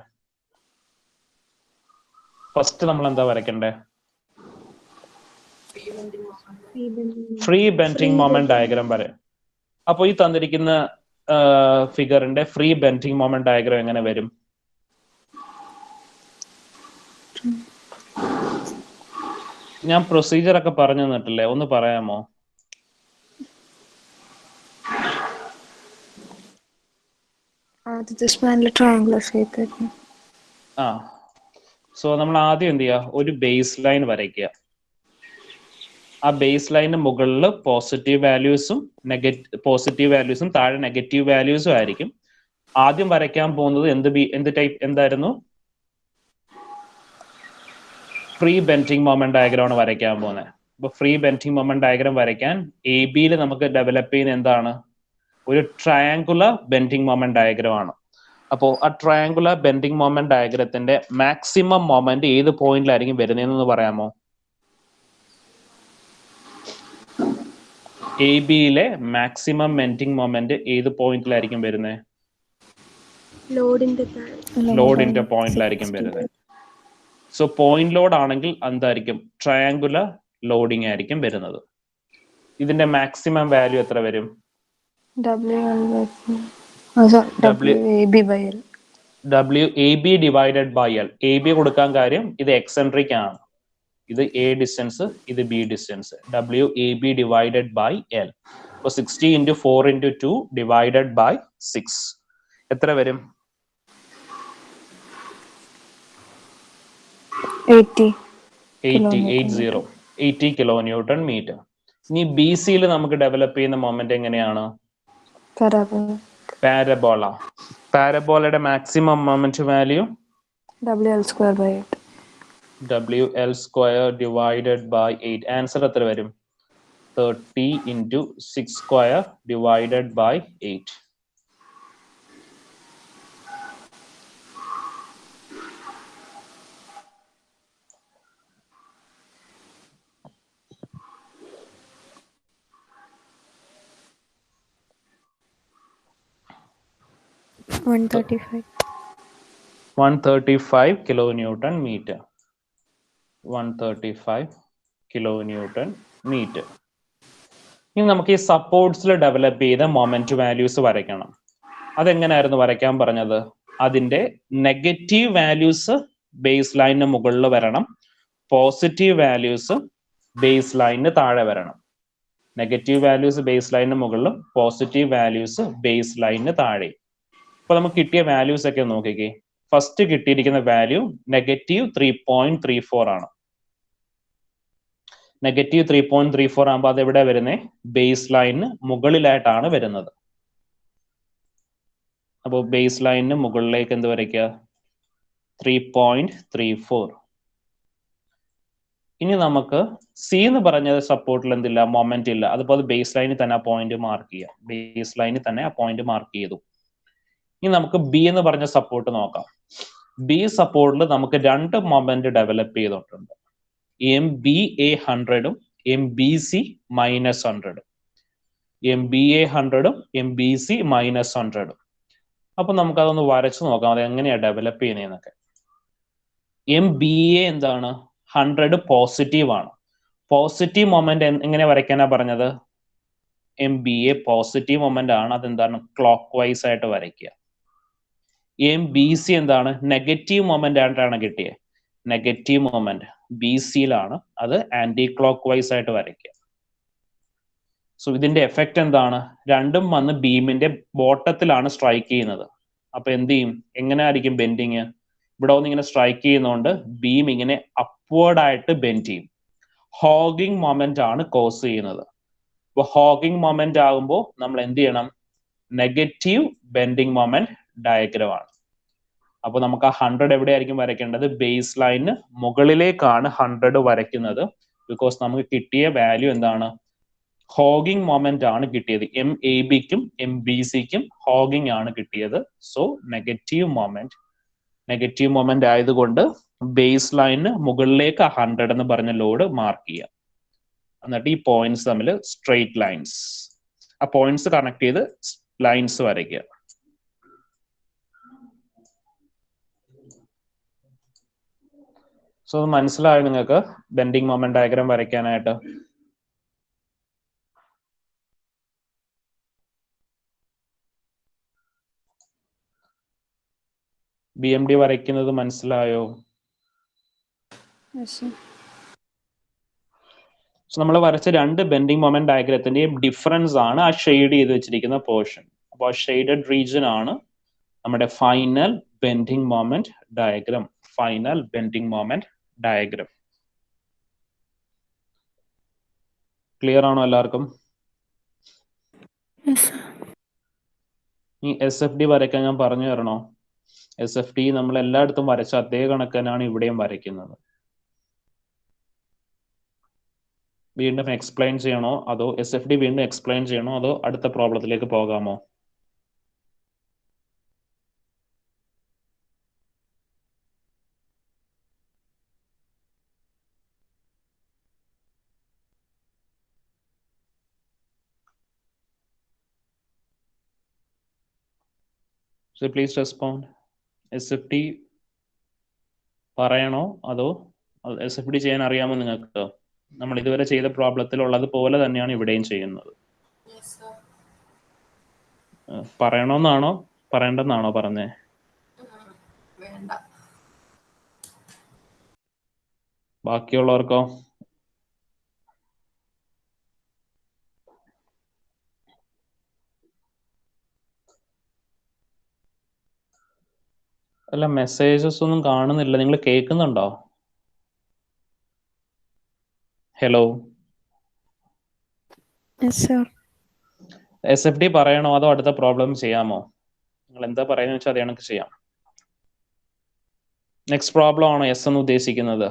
ഫസ്റ്റ് നമ്മൾ എന്താ വരയ്ക്കണ്ടേ? ഫ്രീ ബെൻഡിങ് മൊമെന്റ് ഡയഗ്രാം വരെ. അപ്പൊ ഈ തന്നിരിക്കുന്ന ഫിഗറിന്റെ ഫ്രീ ബെൻഡിങ് മൊമെന്റ് ഡയഗ്രാം എങ്ങനെ വരും? ഞാൻ പ്രൊസീജിയർ ഒക്കെ പറഞ്ഞു തന്നിട്ടില്ലേ? ഒന്ന് പറയാമോ? സോ നമ്മൾ ആദ്യം എന്ത് ചെയ്യുക? ഒരു ബേസ് ലൈൻ വരയ്ക്കുക. ആ ബേസ് ലൈനിന് മുകളിൽ പോസിറ്റീവ് വാല്യൂസും താഴെ നെഗറ്റീവ് വാല്യൂസും ആയിരിക്കും. ആദ്യം വരയ്ക്കാൻ പോകുന്നത് എന്ത് ടൈപ്പ് എന്തായിരുന്നു? ഫ്രീ ബെൻഡിങ് മൊമെന്റ് ഡയഗ്രാം ആണ് വരയ്ക്കാൻ പോകുന്നത്. അപ്പൊ ഫ്രീ ബെൻഡിങ് മൊമെന്റ് ഡയഗ്രാം വരയ്ക്കാൻ AB നമുക്ക് ഡെവലപ്പ് ചെയ്യുന്ന എന്താണ്? ഒരു ട്രയാങ്കുലർ ബെൻഡിങ് മൊമെന്റ് ഡയഗ്രാം ആണ്. അപ്പോൾ ആ ട്രയാങ്കുലർ ബെൻഡിങ് മൊമെന്റ് ഡയഗ്രത്തിന്റെ മാക്സിമം മൊമെന്റ് ഏത് പോയിന്റിലായിരിക്കും വരുന്നതെന്ന് പറയാമോ? ABയിലെ മാക്സിമം ബെൻഡിങ് മൊമെന്റ് ഏത് പോയിന്റിലായിരിക്കും വരുന്നത്? ലോഡിന്റെ പോയിന്റിലായിരിക്കും വരുന്നത്. സോ പോയിന്റ് ലോഡ് ആണെങ്കിൽ എന്തായിരിക്കും? ട്രയാങ്കുലർ ലോഡിംഗ് ആയിരിക്കും വരുന്നത്. ഇതിന്റെ മാക്സിമം വാല്യൂ എത്ര വരും? WAB by L. WAB divided by L. A B കൊടുക്കാൻ കാര്യം ഇത് എക്സെൻട്രിക് ആണ്. ഇത് എ ഡിസ്റ്റൻസ്, ഇത് B distance. WAB divided by L. അപ്പോൾ 60 × 4 × 2 ഡിവൈഡഡ് ബൈ 6 എത്ര വരും? 80 കിലോ ന്യൂട്ടൺ മീറ്റർ. ഇനി ബി സിയിൽ നമുക്ക് ഡെവലപ്പ് ചെയ്യുന്ന മൊമെന്റ് എങ്ങനെയാണ്? പാരബോള. പാരബോളയുടെ maximum moment value WL² divided by 8. Answer എത്ര വരും? 30 × 6² divided by 8. One 135 kilonewton meter. 135 kilonewton meter. ഇനി നമുക്ക് ഈ സപ്പോർട്ട്സിൽ ഡെവലപ്പ് ചെയ്ത മൊമെന്റ് വാല്യൂസ് വരയ്ക്കണം. അതെങ്ങനെയായിരുന്നു വരയ്ക്കാൻ പറഞ്ഞത്? അതിന്റെ നെഗറ്റീവ് വാല്യൂസ് ബേസ് ലൈനിന് മുകളിൽ വരണം, പോസിറ്റീവ് വാല്യൂസ് ബേസ് ലൈനിന് താഴെ വരണം. നെഗറ്റീവ് വാല്യൂസ് ബേസ് ലൈനിന് മുകളിലും പോസിറ്റീവ് വാല്യൂസ് ബേസ് ലൈനിന് താഴെ. അപ്പൊ നമുക്ക് കിട്ടിയ വാല്യൂസ് ഒക്കെ നോക്കിക്കേ. ഫസ്റ്റ് കിട്ടിയിരിക്കുന്ന വാല്യൂ -3.34 ആണ്. -3.34 ആകുമ്പോൾ അത് എവിടെ വരുന്നത്? ബേസ് ലൈനിന് മുകളിലായിട്ടാണ് വരുന്നത്. അപ്പോൾ ബേസ് ലൈനിന് മുകളിലേക്ക് എന്ത് വരയ്ക്കുക? 3.34. ഇനി നമുക്ക് സി എന്ന് പറഞ്ഞത് സപ്പോർട്ടിൽ എന്തില്ല? മൊമെന്റ് ഇല്ല. അതുപോലെ ബേസ് ലൈനിൽ തന്നെ ആ പോയിന്റ് മാർക്ക് ചെയ്യുക. ബേസ് ലൈനിൽ തന്നെ ആ പോയിന്റ് മാർക്ക് ചെയ്തു. ഇനി നമുക്ക് ബി എന്ന് പറഞ്ഞ സപ്പോർട്ട് നോക്കാം. ബി സപ്പോർട്ടിൽ നമുക്ക് രണ്ട് മൊമെന്റ് ഡെവലപ്പ് ചെയ്തിട്ടുണ്ട്. MBA 100ഉം MBC -100. MBA 100ഉം MBC -100. അപ്പൊ നമുക്ക് അതൊന്ന് വരച്ചു നോക്കാം, അത് എങ്ങനെയാ ഡെവലപ്പ് ചെയ്യുന്നതെന്നൊക്കെ. MBA എന്താണ്? 100 പോസിറ്റീവ് ആണ്. പോസിറ്റീവ് മൊമെന്റ് എങ്ങനെ വരയ്ക്കാനാ പറഞ്ഞത്? MBA പോസിറ്റീവ് മൊമെന്റ് ആണ്. അതെന്താണ്? ക്ലോക്ക് വൈസ് ആയിട്ട് വരയ്ക്കുക. MBC എന്താണ്? നെഗറ്റീവ് മൊമെന്റ് ആയിട്ടാണ് കിട്ടിയത്. നെഗറ്റീവ് മൊമെന്റ് BCയിലാണ്. അത് ആന്റി ക്ലോക്ക് വൈസ് ആയിട്ട് വരയ്ക്കുക. സോ ഇതിന്റെ എഫക്റ്റ് എന്താണ്? രണ്ടും വന്ന് ബീമിന്റെ ബോട്ടത്തിലാണ് സ്ട്രൈക്ക് ചെയ്യുന്നത്. അപ്പൊ എന്ത് ചെയ്യും? എങ്ങനെ ആയിരിക്കും ബെൻഡിങ്? ഇവിടെ ഒന്ന് ഇങ്ങനെ സ്ട്രൈക്ക് ചെയ്യുന്നതുകൊണ്ട് ബീം ഇങ്ങനെ അപ്വേർഡ് ആയിട്ട് ബെൻഡ് ചെയ്യും. ഹോഗിങ് മൊമെന്റ് ആണ് കോസ് ചെയ്യുന്നത്. അപ്പൊ ഹോഗിങ് മൊമെന്റ് ആകുമ്പോൾ നമ്മൾ എന്ത് ചെയ്യണം? നെഗറ്റീവ് ബെൻഡിങ് മൊമെന്റ് ഡയഗ്രം ആണ്. അപ്പൊ നമുക്ക് ആ 100 എവിടെയായിരിക്കും വരയ്ക്കേണ്ടത്? ബേസ് ലൈനിന് മുകളിലേക്കാണ് 100 വരയ്ക്കുന്നത്. ബിക്കോസ് നമുക്ക് കിട്ടിയ വാല്യൂ എന്താണ്? ഹോഗിങ് മൊമെന്റ് ആണ് കിട്ടിയത്. MABക്കും MBCക്കും ഹോഗിങ് ആണ് കിട്ടിയത്. സോ നെഗറ്റീവ് മൊമെന്റ് ആയതുകൊണ്ട് ബേസ് ലൈനിന് മുകളിലേക്ക് 100 എന്ന് പറഞ്ഞ ലോഡ് മാർക്ക് ചെയ്യാം. എന്നിട്ട് ഈ പോയിന്റ്സ് തമ്മിൽ സ്ട്രെയിറ്റ് ലൈൻസ്, ആ പോയിന്റ്സ് കണക്ട് ചെയ്ത് ലൈൻസ് വരയ്ക്കുക. സോ മനസ്സിലായോ നിങ്ങൾക്ക് ബെൻഡിങ് മൊമെന്റ് ഡയഗ്രാം വരയ്ക്കാനായിട്ട്? BMD വരയ്ക്കുന്നത് മനസ്സിലായോ? സോ നമ്മൾ വരച്ച രണ്ട് ബെൻഡിങ് മൊമെന്റ് ഡയഗ്രത്തിന്റെയും ഡിഫറൻസ് ആണ് ആ ഷെയ്ഡ് ചെയ്ത് വെച്ചിരിക്കുന്ന പോർഷൻ. അപ്പോൾ ആ ഷെയ്ഡഡ് റീജിയൻ ആണ് നമ്മുടെ final bending moment diagram. Final bending moment diagram. Clear ആണോ എല്ലാവർക്കും? ഈ SFD വരയ്ക്കാൻ ഞാൻ പറഞ്ഞു തരണോ? SFD നമ്മൾ എല്ലായിടത്തും വരച്ച അതേ കണക്കനാണ് ഇവിടെയും വരയ്ക്കുന്നത്. വീണ്ടും എക്സ്പ്ലെയിൻ ചെയ്യണോ അതോ SFD വീണ്ടും എക്സ്പ്ലെയിൻ ചെയ്യണോ അതോ അടുത്ത പ്രോബ്ലത്തിലേക്ക് പോകാമോ? So please respond. SFD പറയണോ അതോ SFD ചെയ്യാൻ അറിയാമോ നിങ്ങൾക്ക്? നമ്മൾ ഇതുവരെ ചെയ്ത പ്രോബ്ലത്തിൽ ഉള്ളത് പോലെ തന്നെയാണ് ഇവിടെയും ചെയ്യുന്നത്. പറയണമെന്നാണോ പറയണ്ടെന്നാണോ പറഞ്ഞേ? വേണ്ട. ബാക്കിയുള്ളവർക്കോ? അല്ല, മെസ്സേജസ് ഒന്നും കാണുന്നില്ല. നിങ്ങൾ കേൾക്കുന്നുണ്ടോ? Hello, Yes, sir. SFD പറയണോ അതോ അടുത്ത പ്രോബ്ലം ചെയ്യാമോ? നിങ്ങൾ എന്താ പറയുന്നത് വെച്ചാൽ അത് കണക്ക് ചെയ്യാം. നെക്സ്റ്റ് പ്രോബ്ലം ആണോ എസ് എന്ന് ഉദ്ദേശിക്കുന്നത്?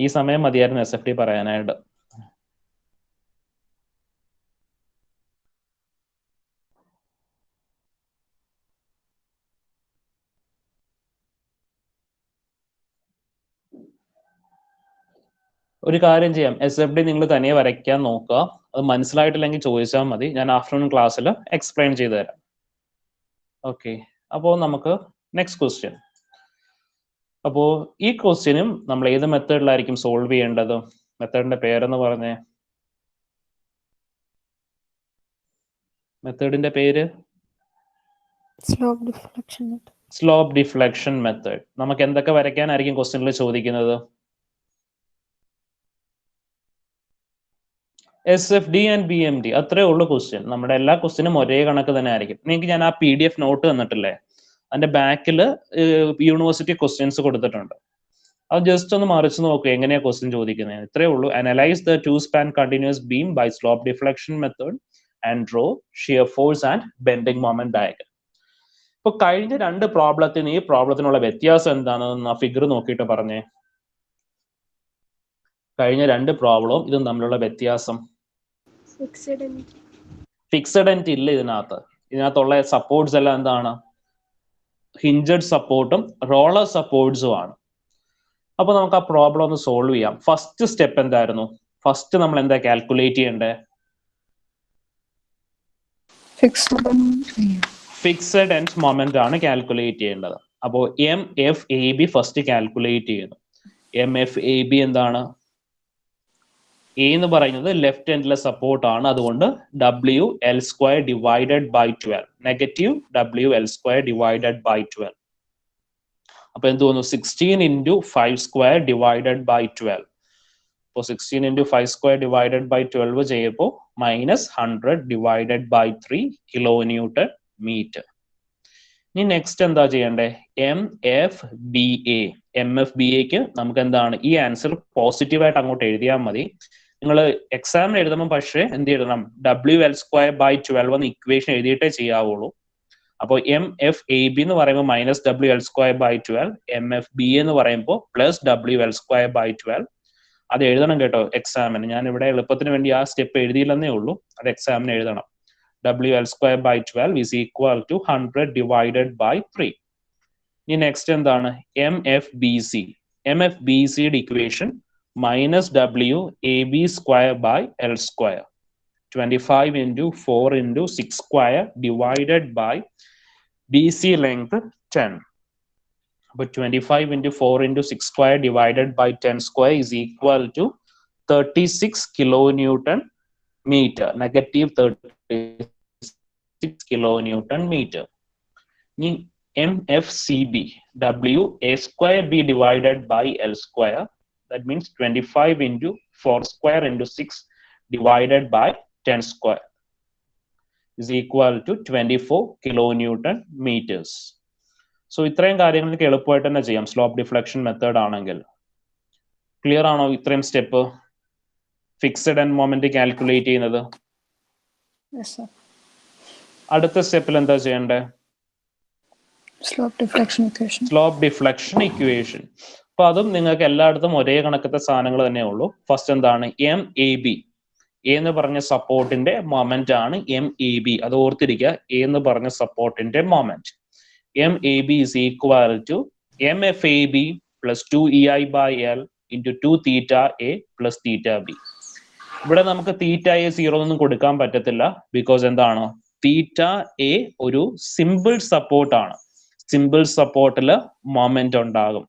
ഈ സമയം മതിയായിരുന്നു SFD പറയാനായിട്ട്. ഒരു കാര്യം ചെയ്യാം, SFD നിങ്ങൾ തനിയെ വരയ്ക്കാൻ നോക്കുക. അത് മനസ്സിലായിട്ടില്ലെങ്കിൽ ചോദിച്ചാൽ മതി, ഞാൻ ആഫ്റ്റർനൂൺ ക്ലാസ്സിൽ എക്സ്പ്ലെയിൻ ചെയ്തു തരാം. ഓക്കെ, അപ്പോൾ നമുക്ക് നെക്സ്റ്റ് ക്വസ്റ്റ്യൻ. അപ്പോൾ ഈ ക്വസ്റ്റ്യനും നമ്മൾ ഏത് മെത്തേഡിലായിരിക്കും സോൾവ് ചെയ്യേണ്ടത്? മെത്തേഡിന്റെ പേരെന്ന് പറഞ്ഞേ. മെത്തേഡിന്റെ പേര് Slope deflection method. Slope deflection method. നമുക്ക് എന്തൊക്കെ വരയ്ക്കാനായിരിക്കും ക്വസ്റ്റ്യനിൽ ചോദിക്കുന്നത്? SFD ആൻഡ് BMD, അത്രേ ഉള്ളൂ ക്വസ്റ്റ്യൻ. നമ്മുടെ എല്ലാ ക്വസ്റ്റ്യനും ഒരേ കണക്ക് തന്നെ ആയിരിക്കും. നിങ്ങൾക്ക് ഞാൻ ആ PDF നോട്ട് തന്നിട്ടില്ലേ, അതിന്റെ ബാക്കിൽ യൂണിവേഴ്സിറ്റി ക്വസ്റ്റ്യൻസ് കൊടുത്തിട്ടുണ്ട്. അത് ജസ്റ്റ് ഒന്ന് മറിച്ച് നോക്കുക എങ്ങനെയാ ക്വസ്റ്റ്യൻ ചോദിക്കുന്നത്. ഇത്രേ ഉള്ളൂ. Analyse the two span continuous beam by slope deflection method and draw shear force and bending moment diagram. ഇപ്പൊ കഴിഞ്ഞ രണ്ട് പ്രോബ്ലത്തിന് ഈ പ്രോബ്ലത്തിനുള്ള വ്യത്യാസം എന്താണെന്ന് ആ ഫിഗർ നോക്കിയിട്ട് പറഞ്ഞേ. കഴിഞ്ഞ രണ്ട് പ്രോബ്ലവും ഇതും തമ്മിലുള്ള വ്യത്യാസം. ഫിക്സഡ് എൻഡ് ഇല്ല ഇതിനകത്ത്. ഇതിനകത്തുള്ള സപ്പോർട്ട്സ് എല്ലാം എന്താണ്? ഹിഞ്ചഡ് സപ്പോർട്ടും റോളർ സപ്പോർട്ട്സും ആണ്. അപ്പൊ നമുക്ക് ആ പ്രോബ്ലം ഒന്ന് സോൾവ് ചെയ്യാം. ഫസ്റ്റ് സ്റ്റെപ്പ് എന്തായിരുന്നു? ഫസ്റ്റ് നമ്മൾ എന്താ കാൽക്കുലേറ്റ് ചെയ്യണ്ടേ? ഫിക്സഡ് എൻഡ് മൊമെന്റ് ആണ് കാൽക്കുലേറ്റ് ചെയ്യേണ്ടത്. അപ്പോൾ MFAB ഫസ്റ്റ് കാൽക്കുലേറ്റ് ചെയ്യുന്നു. MFAB എന്താണ്? എ എന്ന് പറയുന്നത് ലെഫ്റ്റ് എൻഡിലെ സപ്പോർട്ട് ആണ്. അതുകൊണ്ട് WL² divided by 12, negative WL² divided by 12. അപ്പൊ എന്ത് തോന്നുന്നു? 16 × 5² ഡിവൈഡഡ് ബൈ 12. അപ്പോൾ 16 × 5² ഡിവൈഡഡ് ബൈ 12 ചെയ്യുമ്പോൾ -100 divided by 3 kilo newton metre. ഇനി നെക്സ്റ്റ് എന്താ ചെയ്യണ്ടേ? MFBAക്ക് നമുക്ക് എന്താണ്? ഈ ആൻസർ പോസിറ്റീവായിട്ട് അങ്ങോട്ട് എഴുതിയാൽ മതി. നിങ്ങൾ എക്സാമിന് എഴുതുമ്പോൾ പക്ഷേ എന്ത് എഴുതണം? WL² ബൈ 12 എന്ന് ഇക്വേഷൻ എഴുതിയിട്ടേ ചെയ്യാവുള്ളൂ. അപ്പോൾ MFAB എന്ന് പറയുമ്പോൾ -WL² ബൈ 12, MFBA എന്ന് പറയുമ്പോൾ +WL² ബൈ 12. അത് എഴുതണം കേട്ടോ എക്സാമിന്. ഞാൻ ഇവിടെ എളുപ്പത്തിന് വേണ്ടി ആ സ്റ്റെപ്പ് എഴുതിയില്ലെന്നേ ഉള്ളൂ. അത് എക്സാമിന് എഴുതണം. WL² by 12 is equal to 100 divided by 3. ഇനി നെക്സ്റ്റ് എന്താണ്? MFBCയുടെ equation -WAB² by L², 25 × 4 × 6² divided by BC length 10. അപ്പോൾ 25 × 4 × 6² divided by 10² is equal to 36 kilo newton metre, negative 36 kilo newton metre. ഇനി MFCB, WA² B divided by L², that means 25 × 4² × 6 divided by 10² is equal to 24 kilo newton metres. So ഇത്രയും കാര്യങ്ങൾക്ക് എളുപ്പമായിട്ട് തന്നെ ചെയ്യാം slope deflection method ആണെങ്കിൽ. Clear ആണോ ഇത്രയും step? Fixed end moment calculate ചെയ്യുന്നത്. Yes, sir. അടുത്ത സ്റ്റെപ്പിൽ എന്താ ചെയ്യണ്ടേ? Slope deflection equation. Slope deflection equation. അപ്പൊ അതും നിങ്ങൾക്ക് എല്ലായിടത്തും ഒരേ കണക്കത്തെ സാധനങ്ങൾ തന്നെ ഉള്ളൂ. ഫസ്റ്റ് എന്താണ്? MAB, എ എന്ന് പറഞ്ഞ സപ്പോർട്ടിന്റെ മൊമെന്റ് ആണ് MAB. അത് ഓർത്തിരിക്കുക, എ എന്ന് പറഞ്ഞ സപ്പോർട്ടിന്റെ moment. MAB is equal to MFAB plus 2EI by L into 2θA plus θB. ഇവിടെ നമുക്ക് θA 0 ഒന്നും കൊടുക്കാൻ പറ്റത്തില്ല. ബിക്കോസ് എന്താണ്? θA ഒരു സിമ്പിൾ സപ്പോർട്ട് ആണ്. സിമ്പിൾ സപ്പോർട്ടിൽ മൊമെന്റ് ഉണ്ടാകും.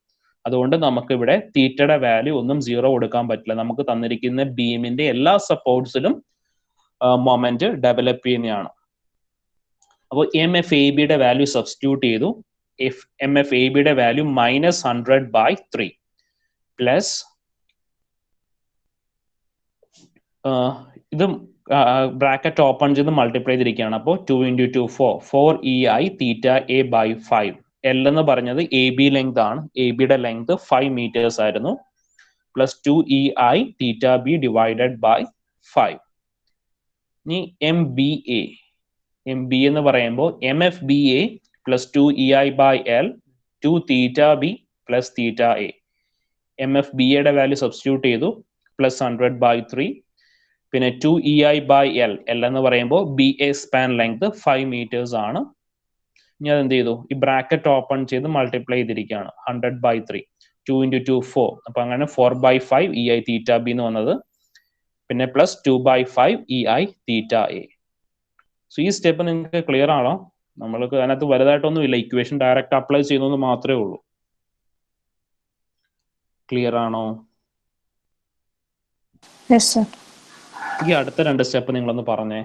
അതുകൊണ്ട് നമുക്ക് ഇവിടെ തീറ്റയുടെ വാല്യൂ ഒന്നും 0 കൊടുക്കാൻ പറ്റില്ല. നമുക്ക് തന്നിരിക്കുന്ന ബീമിന്റെ എല്ലാ സപ്പോർട്ട്സിലും മൊമെന്റ് ഡെവലപ്പ് ചെയ്യുന്നതാണ്. അപ്പോൾ MFABയുടെ വാല്യൂ സബ്സ്റ്റിറ്റ്യൂട്ട് ചെയ്തു. MFABയുടെ വാല്യൂ -100/3 പ്ലസ് ഇത് ബ്രാക്കറ്റ് ഓപ്പൺ ചെയ്ത് മൾട്ടിപ്ലൈ ചെയ്തിരിക്കുകയാണ്. അപ്പോൾ 2 × 2 4 EI θA/5. L എന്ന് പറഞ്ഞത് AB ലെങ്ത് ആണ്. AB-യുടെ ലെങ്ത് 5 meters ആയിരുന്നു. Plus 2 EI θB divided by 5. ഇനി MBA എന്ന് പറയുമ്പോൾ MFBA plus 2 EI/L 2 θB plus θA. MFBA-യുടെ വാല്യൂ സബ്സ്റ്റിറ്റ്യൂട്ട് ചെയ്തു. പ്ലസ് 100/3 പിന്നെ 2 EI/L. L എന്ന് പറയുമ്പോൾ BA സ്പാൻ ലെങ്ത് 5 meters ആണ്. ഇനി അതെന്ത് ചെയ്തു? ഈ ബ്രാക്കറ്റ് ഓപ്പൺ ചെയ്ത് മൾട്ടിപ്ലൈ ചെയ്തിരിക്കുകയാണ്. 100/3 2 × 2 4. അപ്പൊ അങ്ങനെ 4/5 EI θB എന്ന് വന്നത്. പിന്നെ പ്ലസ് 2/5 EI θA. സോ ഈ സ്റ്റെപ്പ് നിങ്ങൾക്ക് ക്ലിയർ ആണോ? നമ്മൾക്ക് അതിനകത്ത് വലുതായിട്ടൊന്നും ഇല്ല. ഇക്വേഷൻ ഡയറക്റ്റ് അപ്ലൈ ചെയ്യുന്നത് മാത്രമേ ഉള്ളൂ. ക്ലിയർ ആണോ? Yes sir. ഈ അടുത്ത 2 സ്റ്റെപ്പ് നിങ്ങളൊന്ന് പറഞ്ഞേ.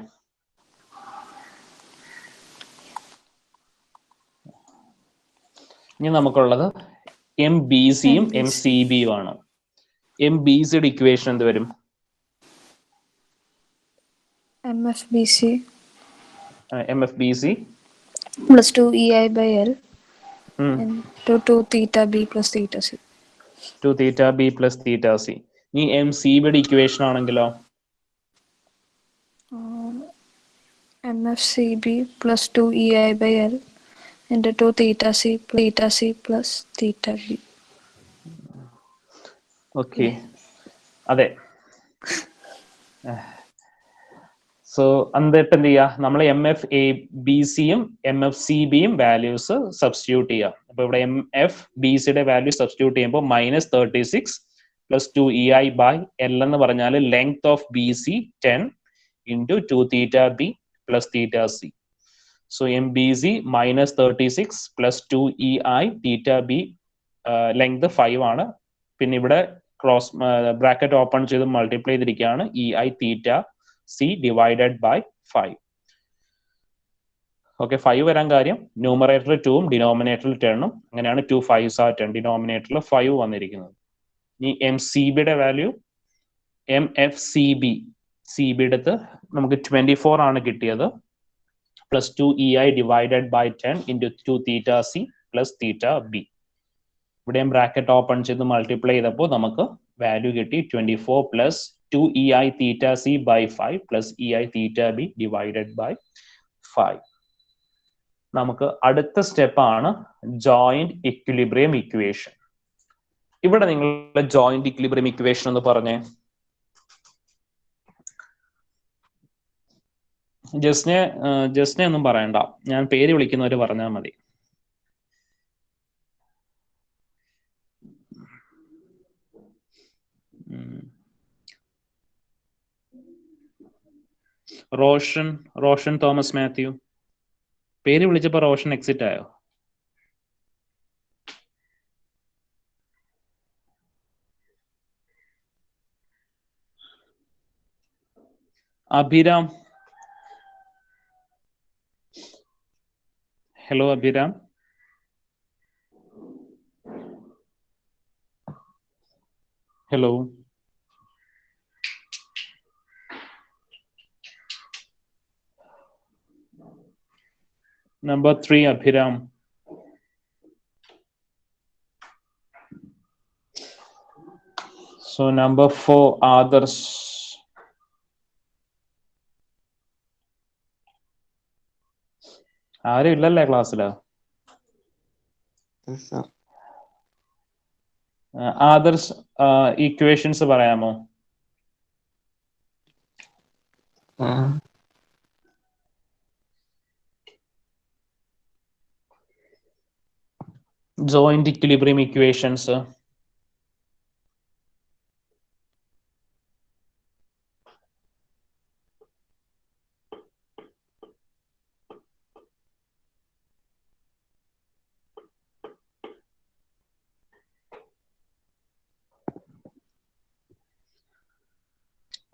ഇനി നമുക്കുള്ളത് MBCയും MCBയും ആണ്. MBCയുടെ ഇക്വേഷൻ എന്ത് വരും? MFBC plus 2 EI/L into 2 θB plus θC. 2 θB plus θC. ഇനി MCBയുടെ ഇക്വേഷൻ ആണെങ്കിലോ? MFCB plus 2 EI/L into 2 θC plus θB. Okay, അതെ. സോ എന്നിട്ട് എന്ത് ചെയ്യുക? നമ്മൾ MFABCയും MFCBയും വാല്യൂസ് സബ്സ്റ്റിറ്റ്യൂട്ട് ചെയ്യുക. അപ്പൊ ഇവിടെ MFBCയുടെ വാല്യൂ സബ്സ്റ്റിറ്റ്യൂട്ട് ചെയ്യുമ്പോൾ -36 പ്ലസ് 2 EI/L എന്ന് പറഞ്ഞാൽ length of BC 10 into 2 θB plus θC. So MBC -36 plus 2 EI θB length 5 ആണ്. പിന്നെ ഇവിടെ ക്രോസ് ബ്രാക്കറ്റ് ഓപ്പൺ ചെയ്ത് മൾട്ടിപ്ലൈ ചെയ്തിരിക്കുകയാണ്. EI θC divided by 5. Okay, 5 വരാൻ കാര്യം ന്യൂമറേറ്ററിൽ 2ഉം ഡിനോമിനേറ്ററിൽ 10ഉം. അങ്ങനെയാണ് 2 5s are 10. ഡിനോമിനേറ്ററിൽ 5 വന്നിരിക്കുന്നത്. ഇനി MCBയുടെ വാല്യൂ MFCB എടുത്ത് നമുക്ക് 24 ആണ് കിട്ടിയത്. Plus 2 EI divided by 10 into 2 θC plus θB. ഇവിടെയും ബ്രാക്കറ്റ് ഓപ്പൺ ചെയ്ത് മൾട്ടിപ്ലൈ ചെയ്തപ്പോൾ നമുക്ക് വാല്യൂ കിട്ടി 24 plus 2 EI θC by 5 plus EI θB divided by 5. നമുക്ക് അടുത്ത സ്റ്റെപ്പാണ് ജോയിന്റ് ഇക്വിലിബ്രിയം ഇക്വേഷൻ. ഇവിടെ നിങ്ങളുടെ ജോയിന്റ് ഇക്വിലിബ്രിയം ഇക്വേഷൻ എന്ന് പറഞ്ഞേ. ജസ്റ്റിനെ ഒന്നും പറയണ്ട, ഞാൻ പേര് വിളിക്കുന്നവര് പറഞ്ഞാൽ മതി. റോഷൻ തോമസ് മാത്യു. പേര് വിളിച്ചപ്പോ റോഷൻ എക്സിറ്റ് ആയോ? Abhiram. Hello Abhiram. Hello. Number 3 Abhiram. So number 4 Adarsh. ആരും ഇല്ലല്ലേ ക്ലാസ്സില്? ആദർശ് ഇക്വേഷൻസ് പറയാമോ? Joint equilibrium equations.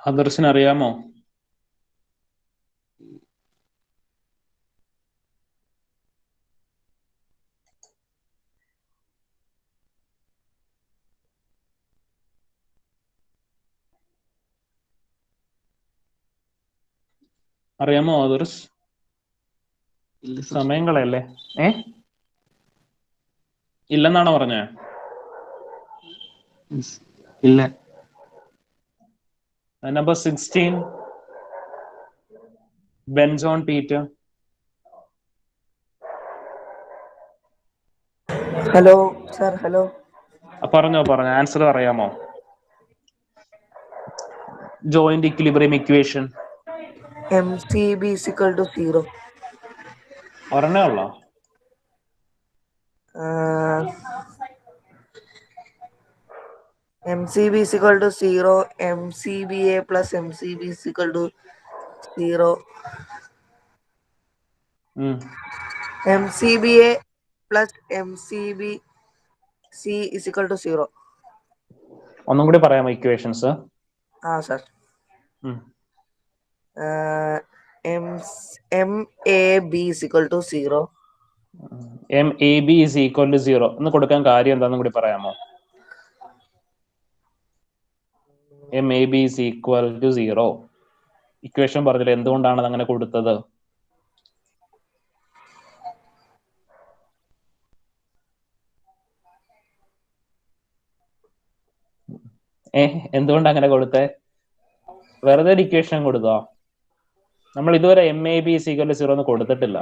ആദർശിന് അറിയാമോ? അറിയാമോ ഓദർസ്? സമയങ്ങളല്ലേ? ഇല്ലെന്നാണോ പറഞ്ഞേ? ഇല്ല. Number 16 Benjohn Peter. Hello sir. Hello. പറഞ്ഞോ ആൻസർ അറിയാമോ? Joint equilibrium equation. MCB is equal to 0. ഒരെണ്ണേ ഉള്ളോ? MCB is equal to 0. MCBA plus MCB is equal to 0. MCBA plus MCBC is equal to 0. ഒന്നും കൂടി പറയാമോ equations? Sir. MAB is equal to 0. MAB is equal to 0 എന്ന് കൊടുക്കാൻ കാര്യം എന്താണെന്നും കൂടി പറയാമോ? MAB is equal to 0 equation പറഞ്ഞില്ല, എന്തുകൊണ്ടാണ് അത് അങ്ങനെ കൊടുത്തത്? എന്തുകൊണ്ട് അങ്ങനെ കൊടുത്തേ? വെറുതെ ഒരു ഇക്വേഷൻ കൊടുത്തോ? നമ്മൾ ഇതുവരെ MAB is equal to 0 എന്ന് കൊടുത്തിട്ടില്ല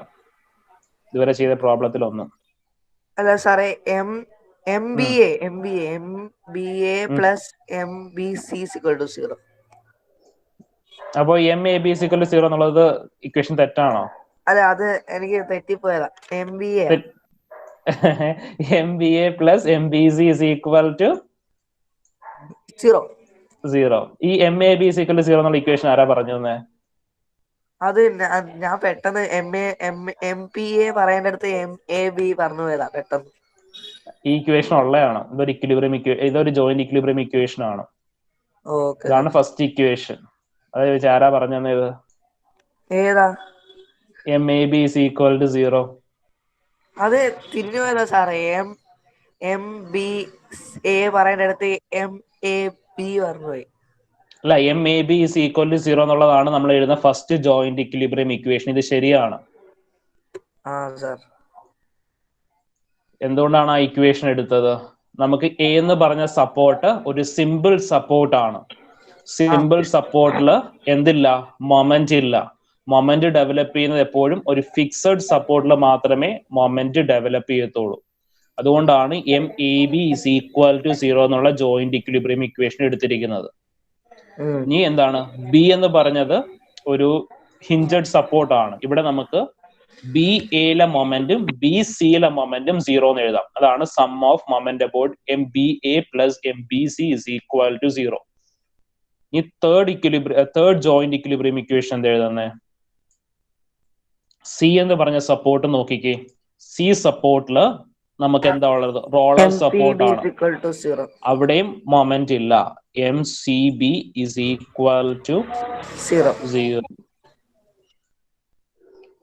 ഇതുവരെ ചെയ്ത പ്രോബ്ലത്തിലൊന്നും. അല്ല സാറേ, MBA plus MBC is equal to 0. അപ്പൊ MAB is equal to 0 എന്നുള്ളത് ഇക്വേഷൻ തെറ്റാണോ? അല്ല, അത് എനിക്ക് തെറ്റിപ്പോയതാ. MBA plus MBC is equal to 0. ഈ MAB is equal to 0 എന്നുള്ള ഇക്വേഷൻ ആരാ പറഞ്ഞു തന്നെ? അത് ഞാൻ പെട്ടെന്ന് MPA പറയേണ്ടടുത്ത് MAB പറഞ്ഞു പോയതാ പെട്ടെന്ന്. ഈ ഇക്വേഷൻ ഉള്ളതാണ്. ഇതൊരു ജോയിന്റ് ഇക്വിലിബ്രിയം ഇക്വേഷൻ ആണ്. ഇതാണ് ഫസ്റ്റ് ഇക്വേഷൻ. അത് ചോദിച്ചാൽ ആരാ പറഞ്ഞു തന്നെ ഇത്? ഏതാ? MAB is equal to 0. അത് തിരിഞ്ഞു പോയതാ സാറേ. MBA പറയേണ്ടടുത്ത് MAB പറഞ്ഞുപോയി. അല്ല, MAB is equal to 0 എന്നുള്ളതാണ് നമ്മൾ എഴുതുന്ന ഫസ്റ്റ് ജോയിന്റ് ഇക്വിലിബ്രിയം ഇക്വേഷൻ. ഇത് ശരിയാണ്. എന്തുകൊണ്ടാണ് ആ ഇക്വേഷൻ എടുത്തത്? നമുക്ക് A എന്ന് പറഞ്ഞ സപ്പോർട്ട് ഒരു സിമ്പിൾ സപ്പോർട്ട് ആണ്. സിമ്പിൾ സപ്പോർട്ടില് എന്തില്ല? മൊമെന്റ് ഇല്ല. മൊമെന്റ് ഡെവലപ്പ് ചെയ്യുന്നത് എപ്പോഴും ഒരു ഫിക്സഡ് സപ്പോർട്ടിൽ മാത്രമേ മൊമെന്റ് ഡെവലപ്പ് ചെയ്യത്തുള്ളൂ. അതുകൊണ്ടാണ് MAB is equal to 0 എന്നുള്ള ജോയിന്റ് ഇക്വിലിബ്രിയം ഇക്വേഷൻ എടുത്തിരിക്കുന്നത്. ഇനി എന്താണ്? B എന്ന് പറഞ്ഞത് ഒരു ഹിഞ്ചഡ് സപ്പോർട്ട് ആണ്. ഇവിടെ നമുക്ക് BA മൊമെന്റും BCയിലെ മൊമെന്റും 0 എന്ന് എഴുതാം. അതാണ് sum of moment about MBA plus MBC is equal to 0. ഈ തേർഡ് ജോയിന്റ് ഇക്വിലിബ്രിയം ഇക്വേഷൻ എന്ത് എഴുതുന്നേ? C എന്ന് പറഞ്ഞ സപ്പോർട്ട് നോക്കിക്കേ. C സപ്പോർട്ടില് നമുക്ക് എന്താ ഉള്ളത്? റോളർ സപ്പോർട്ട് ആണ്. അവിടെയും മൊമെന്റ് ഇല്ല. MCB is equal to 0.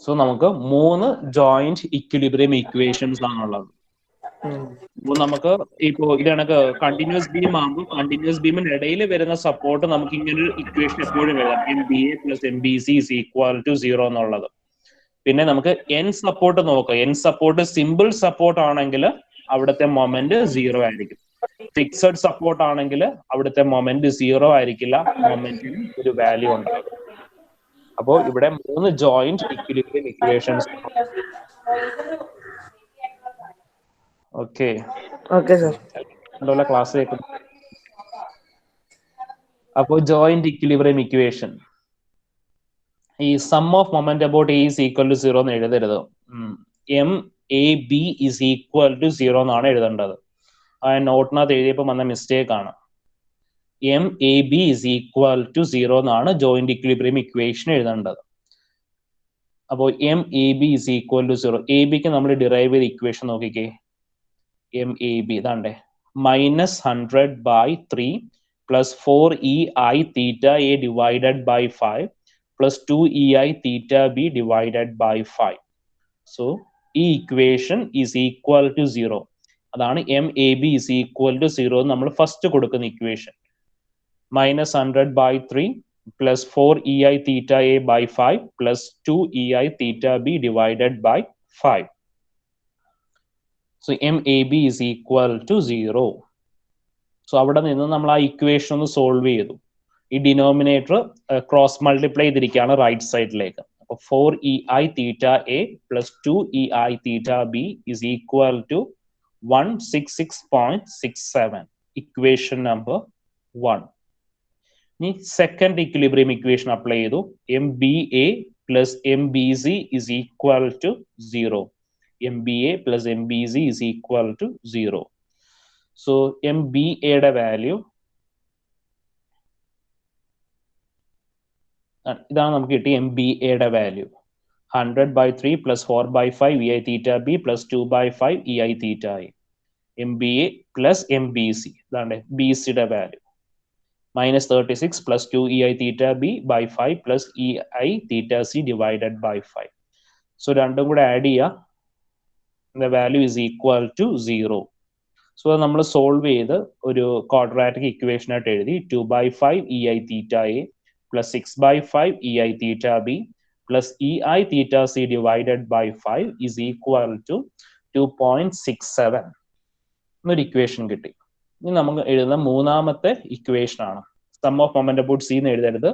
So നമുക്ക് 3 ജോയിന്റ് ഇക്വിലിബ്രിയം ഇക്വേഷൻസ് ആണുള്ളത്. അപ്പൊ നമുക്ക് ഇപ്പോ ഇത് കണക്ക് കണ്ടിന്യൂസ് ബീം ആകുമ്പോൾ കണ്ടിന്യൂസ് ബീമിന് ഇടയിൽ വരുന്ന സപ്പോർട്ട് നമുക്ക് ഇങ്ങനെ ഒരു ഇക്വേഷൻ എപ്പോഴും എഴുതാം. MBA plus MBC is equal to 0 എന്നുള്ളത്. പിന്നെ നമുക്ക് N സപ്പോർട്ട് നോക്കാം. N സപ്പോർട്ട് സിമ്പിൾ സപ്പോർട്ട് ആണെങ്കിൽ അവിടുത്തെ മൊമെന്റ് 0 ആയിരിക്കും. ഫിക്സഡ് സപ്പോർട്ട് ആണെങ്കിൽ അവിടുത്തെ മൊമെന്റ് 0 ആയിരിക്കില്ല. മൊമെന്റിന് ഒരു വാല്യൂ ഉണ്ടാകും. അപ്പോ ഇവിടെ 3 joint equilibrium equations. Okay sir, class കേൾക്കുന്നു. അപ്പോ ജോയിന്റ് ഇക്വിലിബ്രിയം ഇക്വേഷൻ ഈ sum of moment about A is equal to 0 എന്ന് എഴുതരുത്. MAB is equal to 0 എന്നാണ് എഴുതേണ്ടത്. ആ നോട്ടിനകത്ത് എഴുതിയപ്പോൾ വന്ന മിസ്റ്റേക്ക് ആണ്. MAB is equal to 0 എന്നാണ് ജോയിന്റ് ഇക്വിലിബ്രിയം ഇക്വേഷൻ എഴുതേണ്ടത്. അപ്പോൾ MAB is equal to 0. ABക്ക് നമ്മൾ ഡിറൈവ് ചെയ്ത ഇക്വേഷൻ നോക്കിക്കേ. MAB ഇതാണ്ടേ -100/3 plus 4EI theta A divided by 5 plus 2EI theta B divided by 5. So ഈ ഇക്വേഷൻ is equal to 0. അതാണ് MAB is equal to 0 നമ്മൾ first കൊടുക്കുന്ന equation. -100/3 plus 4 EI theta A by 5 plus 2 EI theta B divided by 5. So MAB is equal to 0. So അവിടെ നിന്ന് നമ്മൾ ആ equation ഒന്ന് solve ചെയ്തു. ഈ ഡിനോമിനേറ്റർ ക്രോസ് മൾട്ടിപ്ലൈ ചെയ്തിരിക്കുകയാണ് റൈറ്റ് സൈഡിലേക്ക്. അപ്പോൾ 4 EI theta A plus 2 EI theta B is equal to 166.67. Equation number 1. ഇനി സെക്കൻഡ് ഇക്വിലിബ്രിയം ഇക്വേഷൻ അപ്ലൈ ചെയ്തു. MBA plus MBZ is equal to 0. MBA plus MBZ is equal to 0. So MBA യുടെ value ഇതാണ് നമുക്ക് കിട്ടിയ MBA യുടെ value 100/3 plus 4/5 EI theta B plus 2/5 EI theta A. MBA plus MBC ഇതാണ് BC യുടെ value minus 36 plus 2 EI theta B by 5 plus EI theta C divided by 5. So രണ്ടും കൂടെ add ചെയ്യുക. The value is equal to 0. So നമ്മൾ solve ചെയ്ത് ഒരു quadratic equation ആയിട്ട് എഴുതി 2/5 EI theta A plus 6/5 EI theta B plus EI theta C divided by 5 is equal to 2.67 എന്നൊരു equation കിട്ടി. ഇനി നമുക്ക് എഴുതുന്ന മൂന്നാമത്തെ ഇക്വേഷൻ ആണ്. Sum of moment about C എന്ന് എഴുതരുത്.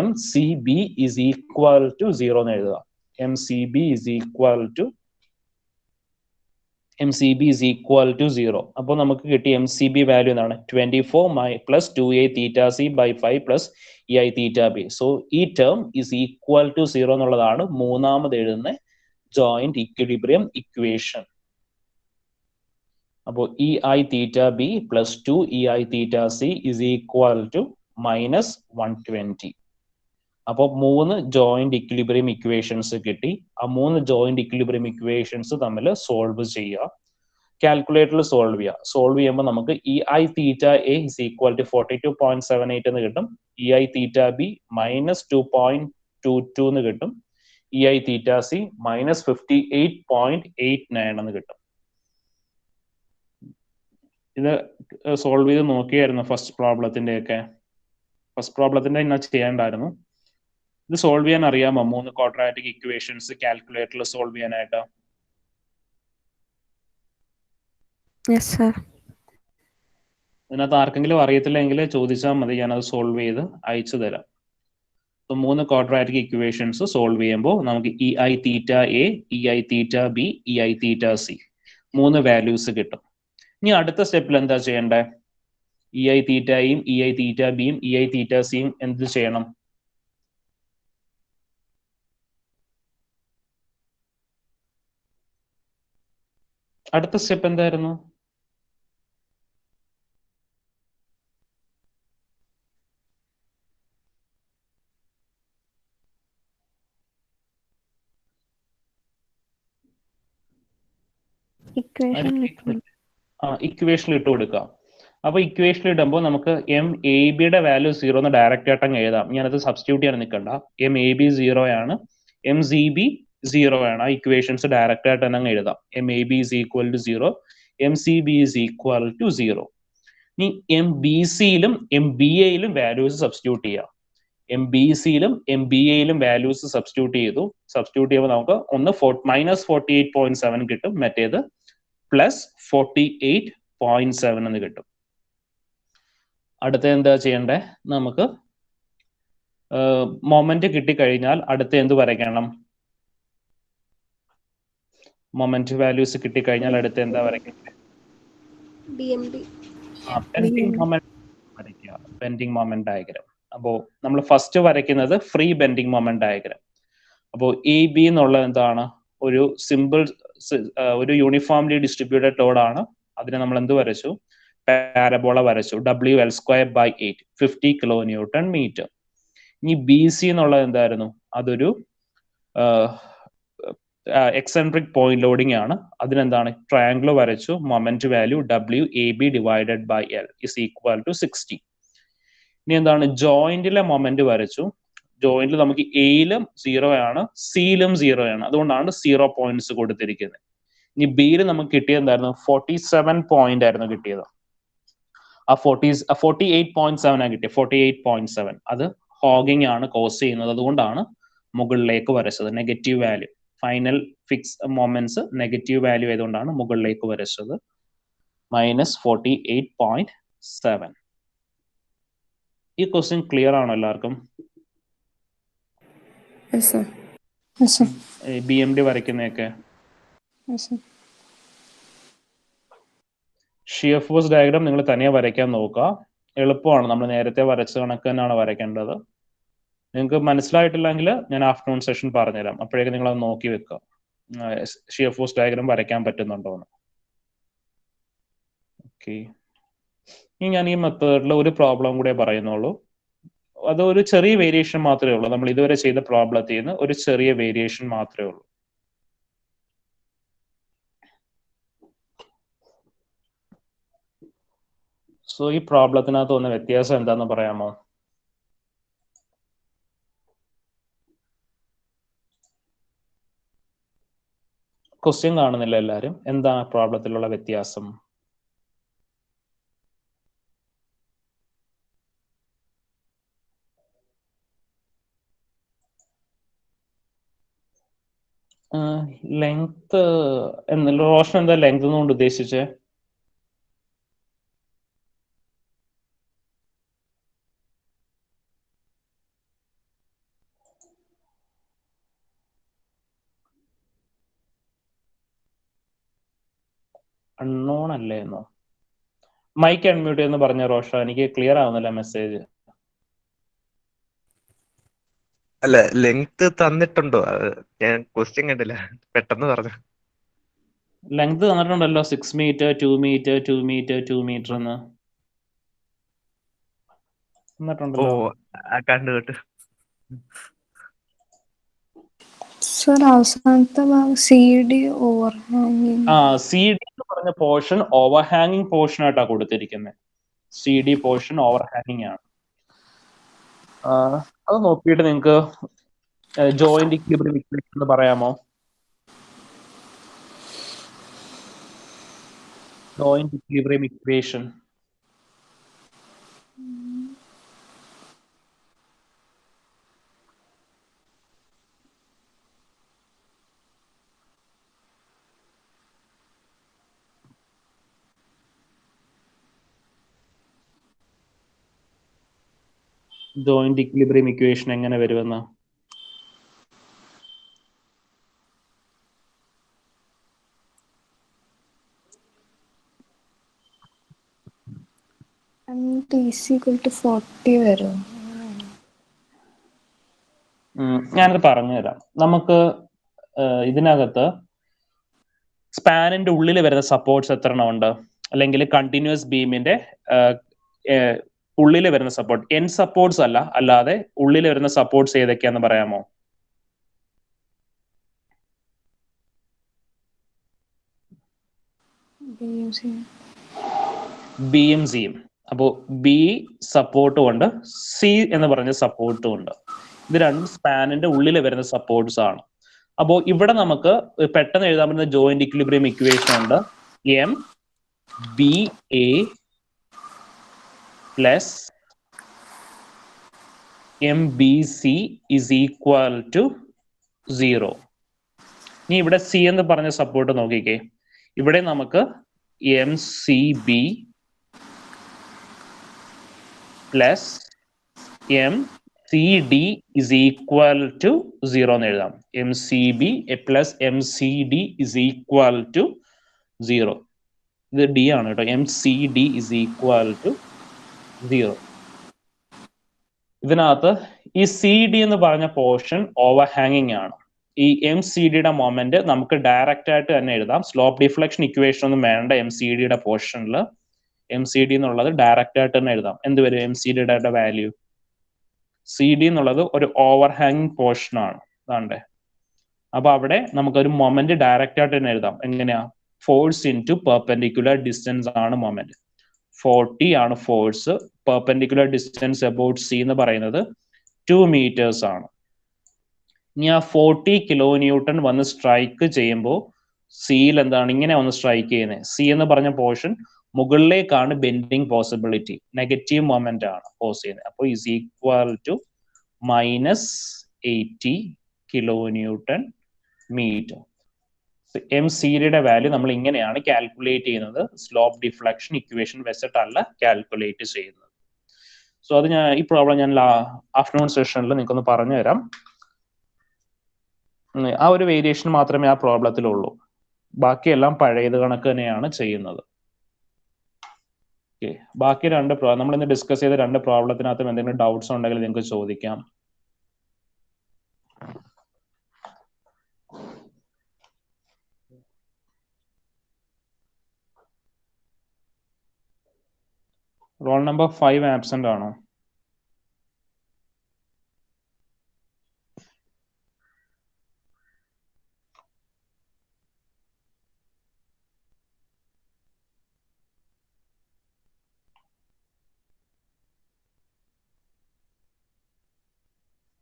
MCB is equal to 0 എന്ന് എഴുതുക. MCB is equal to 0. അപ്പോൾ നമുക്ക് കിട്ടിയ MCB വാല്യൂ എന്താണ് 24 plus 2A theta C by 5 plus EI theta B. So ഈ ടേം is equal to 0 എന്നുള്ളതാണ് മൂന്നാമത് എഴുതുന്ന ജോയിന്റ് ഇക്വിലിബ്രിയം ഇക്വേഷൻ. അപ്പോൾ EI theta B plus 2 EI theta C is equal to -120. അപ്പോൾ 3 ജോയിന്റ് ഇക്വിലിബ്രിയം ഇക്വേഷൻസ് കിട്ടി. ആ 3 joint equilibrium equations തമ്മിൽ solve ചെയ്യുക. കാൽക്കുലേറ്ററിൽ സോൾവ് ചെയ്യുക. സോൾവ് ചെയ്യുമ്പോൾ നമുക്ക് EI theta A is equal to 42.78 എന്ന് കിട്ടും. EI theta B -2.22 എന്ന് കിട്ടും. EI theta C -58.89 എന്ന് കിട്ടും. ഇത് സോൾവ് ചെയ്ത് നോക്കിയായിരുന്നു ഫസ്റ്റ് പ്രോബ്ലത്തിന്റെ ഒക്കെ. ഫസ്റ്റ് പ്രോബ്ലത്തിന്റെ ഇന്ന ചെയ്യേണ്ടായിരുന്നു. ഇത് സോൾവ് ചെയ്യാൻ അറിയാമോ? 3 ക്വാഡ്രാറ്റിക് ഇക്വേഷൻസ് കാൽക്കുലേറ്ററിൽ സോൾവ് ചെയ്യാനായിട്ട്. ഇതിനകത്ത് ആർക്കെങ്കിലും അറിയത്തില്ലെങ്കിൽ ചോദിച്ചാൽ മതി, ഞാനത് സോൾവ് ചെയ്ത് അയച്ചു തരാം. 3 ക്വാഡ്രാറ്റിക് ഇക്വേഷൻസ് സോൾവ് ചെയ്യുമ്പോൾ നമുക്ക് EI theta A, EI theta B, EI theta C 3 values കിട്ടും. ഇനി അടുത്ത സ്റ്റെപ്പിൽ എന്താ ചെയ്യണ്ടേ? EI തീറ്റയും EI theta Bയും EI theta Cയും എന്ത് ചെയ്യണം? അടുത്ത സ്റ്റെപ്പ് എന്തായിരുന്നു? ഇക്വേഷനിൽ ഇട്ട് കൊടുക്കുക. അപ്പൊ ഇക്വേഷനിൽ ഇടുമ്പോൾ നമുക്ക് MABയുടെ വാല്യൂ 0 എന്ന് ഡയറക്റ്റ് ആയിട്ട് അങ്ങ് എഴുതാം. ഞാനത് സബ്സ്റ്റിറ്റ്യൂട്ട് ചെയ്യാൻ നിൽക്കണ്ട. MAB 0 ആണ്, MCB 0 ആണ്. ആ ഇക്വേഷൻസ് ഡയറക്റ്റ് ആയിട്ട് തന്നെ അങ്ങ് എഴുതാം. MAB is equal to 0, MCB is equal to 0. ഇനി MBCയിലും MBAയിലും വാല്യൂസ് സബ്സ്റ്റിറ്റ്യൂട്ട് ചെയ്യാം. MBCയിലും MBAയിലും വാല്യൂസ് സബ്സ്റ്റിറ്റ്യൂട്ട് ചെയ്യുമ്പോൾ നമുക്ക് ഒന്ന് -48.7 കിട്ടും, മറ്റേത് +48.7 എന്ന് കിട്ടും. അടുത്ത എന്താ ചെയ്യണ്ടേ? നമുക്ക് മൊമെന്റ് കിട്ടിക്കഴിഞ്ഞാൽ അടുത്ത എന്ത് വരയ്ക്കണം? മൊമെന്റ് വാല്യൂസ് കിട്ടിക്കഴിഞ്ഞാൽ അടുത്ത എന്താ വരയ്ക്കണ്ടേ? ബെൻഡിങ് മൊമെന്റ് വരയ്ക്കുക. Bending moment diagram. അപ്പോൾ നമ്മൾ ഫസ്റ്റ് വരയ്ക്കുന്നത് ഫ്രീ ബെൻഡിങ് മൊമെന്റ് ഡയഗ്രാം. അപ്പോൾ AB എന്നുള്ളത് എന്താണ്? ഒരു സിമ്പിൾ ഒരു യൂണിഫോംലി ഡിസ്ട്രിബ്യൂട്ടഡ് ലോഡ് ആണ്. അതിനെ നമ്മൾ എന്ത് വരച്ചു? പാരബോള വരച്ചു. WL²/8 50 kN/m. ഇനി BC എന്നുള്ളത് എന്തായിരുന്നു? അതൊരു എക്സെൻട്രിക് പോയിന്റ് ലോഡിംഗ് ആണ്. അതിനെന്താണ്? ട്രയാങ്കിൾ വരച്ചു. Moment value WAB/L is equal to 60. ഇനി എന്താണ്? ജോയിന്റിലെ മൊമെന്റ് വരച്ചു. ജോയിന്റിൽ നമുക്ക് എയിലും 0 ആണ്, സിയിലും 0 ആണ്. അതുകൊണ്ടാണ് 0 പോയിന്റ്സ് കൊടുത്തിരിക്കുന്നത്. ഇനി ബിയിൽ നമുക്ക് കിട്ടിയത് എന്തായിരുന്നു? 47 പോയിന്റ് ആയിരുന്നു കിട്ടിയത്. ആ 48.7 ആണ് കിട്ടിയത്. 48.7 അത് ഹോഗിങ് ആണ് കോസ് ചെയ്യുന്നത്. അതുകൊണ്ടാണ് മുകളിലേക്ക് വരച്ചത്. Negative value, final fix moments negative value ആയതുകൊണ്ടാണ് മുകളിലേക്ക് വരച്ചത്. -48.7. ഈ ക്വസ്റ്റ്യൻ ക്ലിയർ ആണോ എല്ലാവർക്കും? Yes, sir. Yes, sir. BMD വരയ്ക്കുന്നതൊക്കെ Yes, sir. Shear force diagram നിങ്ങൾ തനിയെ വരയ്ക്കാൻ നോക്കുക. എളുപ്പമാണ്. നമ്മൾ നേരത്തെ വരച്ച കണക്ക് തന്നെയാണ് വരയ്ക്കേണ്ടത്. നിങ്ങൾക്ക് മനസ്സിലായിട്ടില്ലെങ്കിൽ ഞാൻ ആഫ്റ്റർനൂൺ സെഷൻ പറഞ്ഞുതരാം. അപ്പോഴേക്കും നിങ്ങൾ അത് നോക്കി വെക്കുക, ഷിയർ ഫോഴ്സ് ഡയഗ്രാം വരയ്ക്കാൻ പറ്റുന്നുണ്ടോ എന്ന്. ഓക്കെ, ഇനി ഞാൻ ഈ മെത്തേഡിൽ ഒരു പ്രോബ്ലം കൂടെ പറയുന്നുള്ളൂ. അത് ഒരു ചെറിയ വേരിയേഷൻ മാത്രമേ ഉള്ളൂ. നമ്മൾ ഇതുവരെ ചെയ്ത പ്രോബ്ലത്തിൽ നിന്ന് ഒരു ചെറിയ വേരിയേഷൻ മാത്രമേ ഉള്ളൂ. സോ ഈ പ്രോബ്ലത്തിനകത്ത് വന്ന വ്യത്യാസം എന്താന്ന് പറയാമോ? ക്വസ്റ്റ്യൻ കാണുന്നില്ല എല്ലാവരും. എന്താണ് പ്രോബ്ലത്തിലുള്ള വ്യത്യാസം? ലെങ്ത് എന്നല്ല, റോഷൻ എന്താ ലെങ്ത് കൊണ്ട് ഉദ്ദേശിച്ചേ? അൺനോൺ അല്ലേ എന്നോ? മൈക്ക് അൺമ്യൂട്ട് എന്ന് പറഞ്ഞ റോഷ, എനിക്ക് ക്ലിയർ ആവുന്നില്ല മെസ്സേജ്. അല്ല, ലെങ്ത് തന്നിട്ടുണ്ടോ? ഞാൻ ക്വസ്റ്റ്യൻ കണ്ടില്ല, പെട്ടെന്ന് പറഞ്ഞു. ലെങ്ത് തന്നിട്ടുണ്ടല്ലോ, 6 മീറ്റർ 2 മീറ്റർ 2 മീറ്റർ 2 മീറ്റർ എന്ന് ഓ, തന്നിട്ടുണ്ടല്ലോ. കണ്ടു. Sir, അവസാനത്തെ ഭാഗം CD ഓവർഹാങ്ങിങ്. CD എന്ന് പറഞ്ഞ പോർഷൻ ഓവർ ഹാങ്ങിങ് പോർഷൻ ആയിട്ടാണ് കൊടുത്തിരിക്കുന്നത്. CD പോർഷൻ ഓവർ ഹാങ്ങിങ് ആണ്. അത് നോക്കിയിട്ട് നിങ്ങൾക്ക് ജോയിന്റ് ഇക്വിലിബ്രിയം ഇക്വേഷൻ എന്ന് പറയാമോ? Joint equilibrium equation. Joint equilibrium equation എങ്ങനെ വരുമെന്ന്? TC=40 വരും. ഞാനത് പറഞ്ഞുതരാം. നമുക്ക് ഇതിനകത്ത് സ്പാനിന്റെ ഉള്ളിൽ വരുന്ന സപ്പോർട്ട്സ് എത്ര എണ്ണം ഉണ്ട്? അല്ലെങ്കിൽ കണ്ടിന്യൂസ് ബീമിന്റെ ഉള്ളിൽ വരുന്ന സപ്പോർട്ട്, എൻ സപ്പോർട്ട്സ് അല്ല, അല്ലാതെ ഉള്ളിൽ വരുന്ന സപ്പോർട്ട്സ് ഏതൊക്കെയാന്ന് പറയാമോ? ബിയും സിയും. അപ്പോൾ ബി സപ്പോർട്ടും ഉണ്ട്, സി എന്ന് പറഞ്ഞ സപ്പോർട്ടും ഉണ്ട്. ഇത് രണ്ടും സ്പാനിന്റെ ഉള്ളിൽ വരുന്ന സപ്പോർട്ട്സ് ആണ്. അപ്പോൾ ഇവിടെ നമുക്ക് പെട്ടെന്ന് എഴുതാൻ പറ്റുന്ന ജോയിന്റ് ഇക്വിലിബ്രിയം ഇക്വേഷൻ ഉണ്ട്. M B A plus M B C is equal to 0. ഇനി ഇവിടെ സി എന്ന് പറഞ്ഞ സപ്പോർട്ട് നോക്കിക്കേ. ഇവിടെ നമുക്ക് M C B plus M C D is equal to 0 എന്ന് എഴുതാം. M C B plus M C D is equal to 0. ഇത് ഡി ആണ് കേട്ടോ. M C D is equal to 0. ഇതിനകത്ത് ഈ സി ഡി എന്ന് പറഞ്ഞ പോർഷൻ ഓവർ ഹാങ്ങിങ് ആണ്. ഈ എം സി ഡിയുടെ മൊമെന്റ് നമുക്ക് ഡയറക്റ്റ് ആയിട്ട് തന്നെ എഴുതാം. സ്ലോപ്പ് ഡിഫ്ലക്ഷൻ ഇക്വേഷൻ ഒന്നും വേണ്ട. എം സി ഡിയുടെ പോർഷനിൽ എം സി ഡി എന്നുള്ളത് ഡയറക്റ്റ് ആയിട്ട് തന്നെ എഴുതാം. എന്ത് വരും എം സി ഡിയുടെ വാല്യൂ? സി ഡി എന്നുള്ളത് ഒരു ഓവർ ഹാങ്ങിങ് പോർഷൻ ആണ്. അതാണ്ടേ. അപ്പൊ അവിടെ നമുക്കൊരു മൊമെന്റ് ഡയറക്റ്റ് ആയിട്ട് തന്നെ എഴുതാം. എങ്ങനെയാ? ഫോഴ്സ് ഇൻറ്റു പെർപെൻഡിക്കുലർ ഡിസ്റ്റൻസ് ആണ് മൊമെന്റ്. 40 ആണ് force. Perpendicular distance about C എന്ന് പറയുന്നത് 2 മീറ്റേഴ്സ് ആണ്. ഇനി ആ 40 കിലോ ന്യൂട്ടൺ വന്ന് സ്ട്രൈക്ക് ചെയ്യുമ്പോൾ സിയിൽ എന്താണ് ഇങ്ങനെ വന്ന് സ്ട്രൈക്ക് ചെയ്യുന്നത്? സി എന്ന് പറഞ്ഞ പോർഷൻ മുകളിലേക്കാണ് ബെൻഡിങ് പോസിബിലിറ്റി, നെഗറ്റീവ് മൊമെന്റ് ആണ് പോസ് ചെയ്യുന്നത്. അപ്പോൾ is equal to -80 kilonewton meter. M സിയുടെ വാല്യൂ നമ്മൾ ഇങ്ങനെയാണ് കാൽക്കുലേറ്റ് ചെയ്യുന്നത്. സ്ലോപ്പ് ഡിഫ്ലക്ഷൻ ഇക്വേഷൻ വെച്ചിട്ടല്ല കാൽക്കുലേറ്റ് ചെയ്യുന്നത്. സോ അത് ഈ പ്രോബ്ലം ഞാൻ ആഫ്റ്റർനൂൺ സെഷനിൽ നിങ്ങൾക്കൊന്ന് പറഞ്ഞു തരാം. ആ ഒരു വേരിയേഷൻ മാത്രമേ ആ പ്രോബ്ലത്തിലുള്ളൂ. ബാക്കിയെല്ലാം പഴയത് കണക്ക് തന്നെയാണ് ചെയ്യുന്നത്. ബാക്കി നമ്മൾ ഇന്ന് ഡിസ്കസ് ചെയ്ത 2 പ്രോബ്ലത്തിനകത്തും എന്തെങ്കിലും ഡൗട്ട്സ് ഉണ്ടെങ്കിൽ നിങ്ങൾക്ക് ചോദിക്കാം. റോൾ നമ്പർ 5 ആബ്സെന്റ് ആണോ?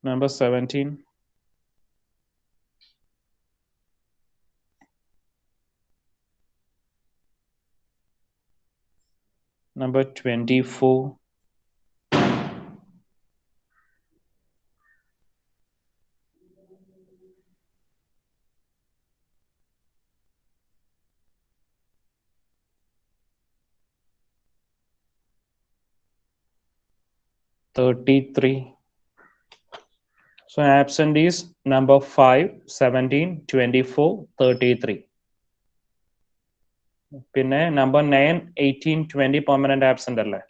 Number 17. Number 24. $33. So absent is number 5, 17, 24, 33. പിന്നെ നമ്പർ 9, 18, 20 പെർമനന്റ് ആബ്സെന്റ് അല്ലേ?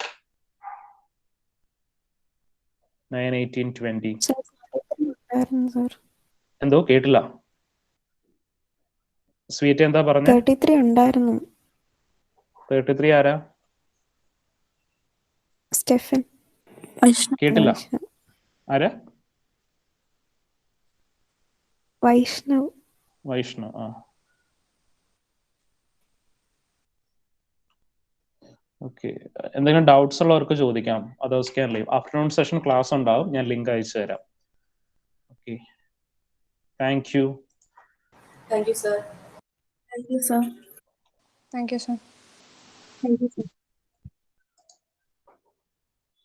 9, 18, 20. എന്തോ കേട്ടില്ല. സ്വീറ്റ് എന്താ പറഞ്ഞ? 33 ഉണ്ടായിരുന്നു. 33 ആരാ? സ്റ്റെഫൻ. കേട്ടില്ല. ആരാ? വൈഷ്ണവ്. വൈഷ്ണവ്. ആ ഓക്കെ. എന്തെങ്കിലും ഡൗട്ട്സ് ഉള്ളവർക്ക് ചോദിക്കാം. Others can leave. Afternoon session class ഉണ്ടാവും. ഞാൻ ലിങ്ക് അയച്ചു തരാം. Okay. Thank you. Thank you, sir. Thank you, sir. Thank you, sir.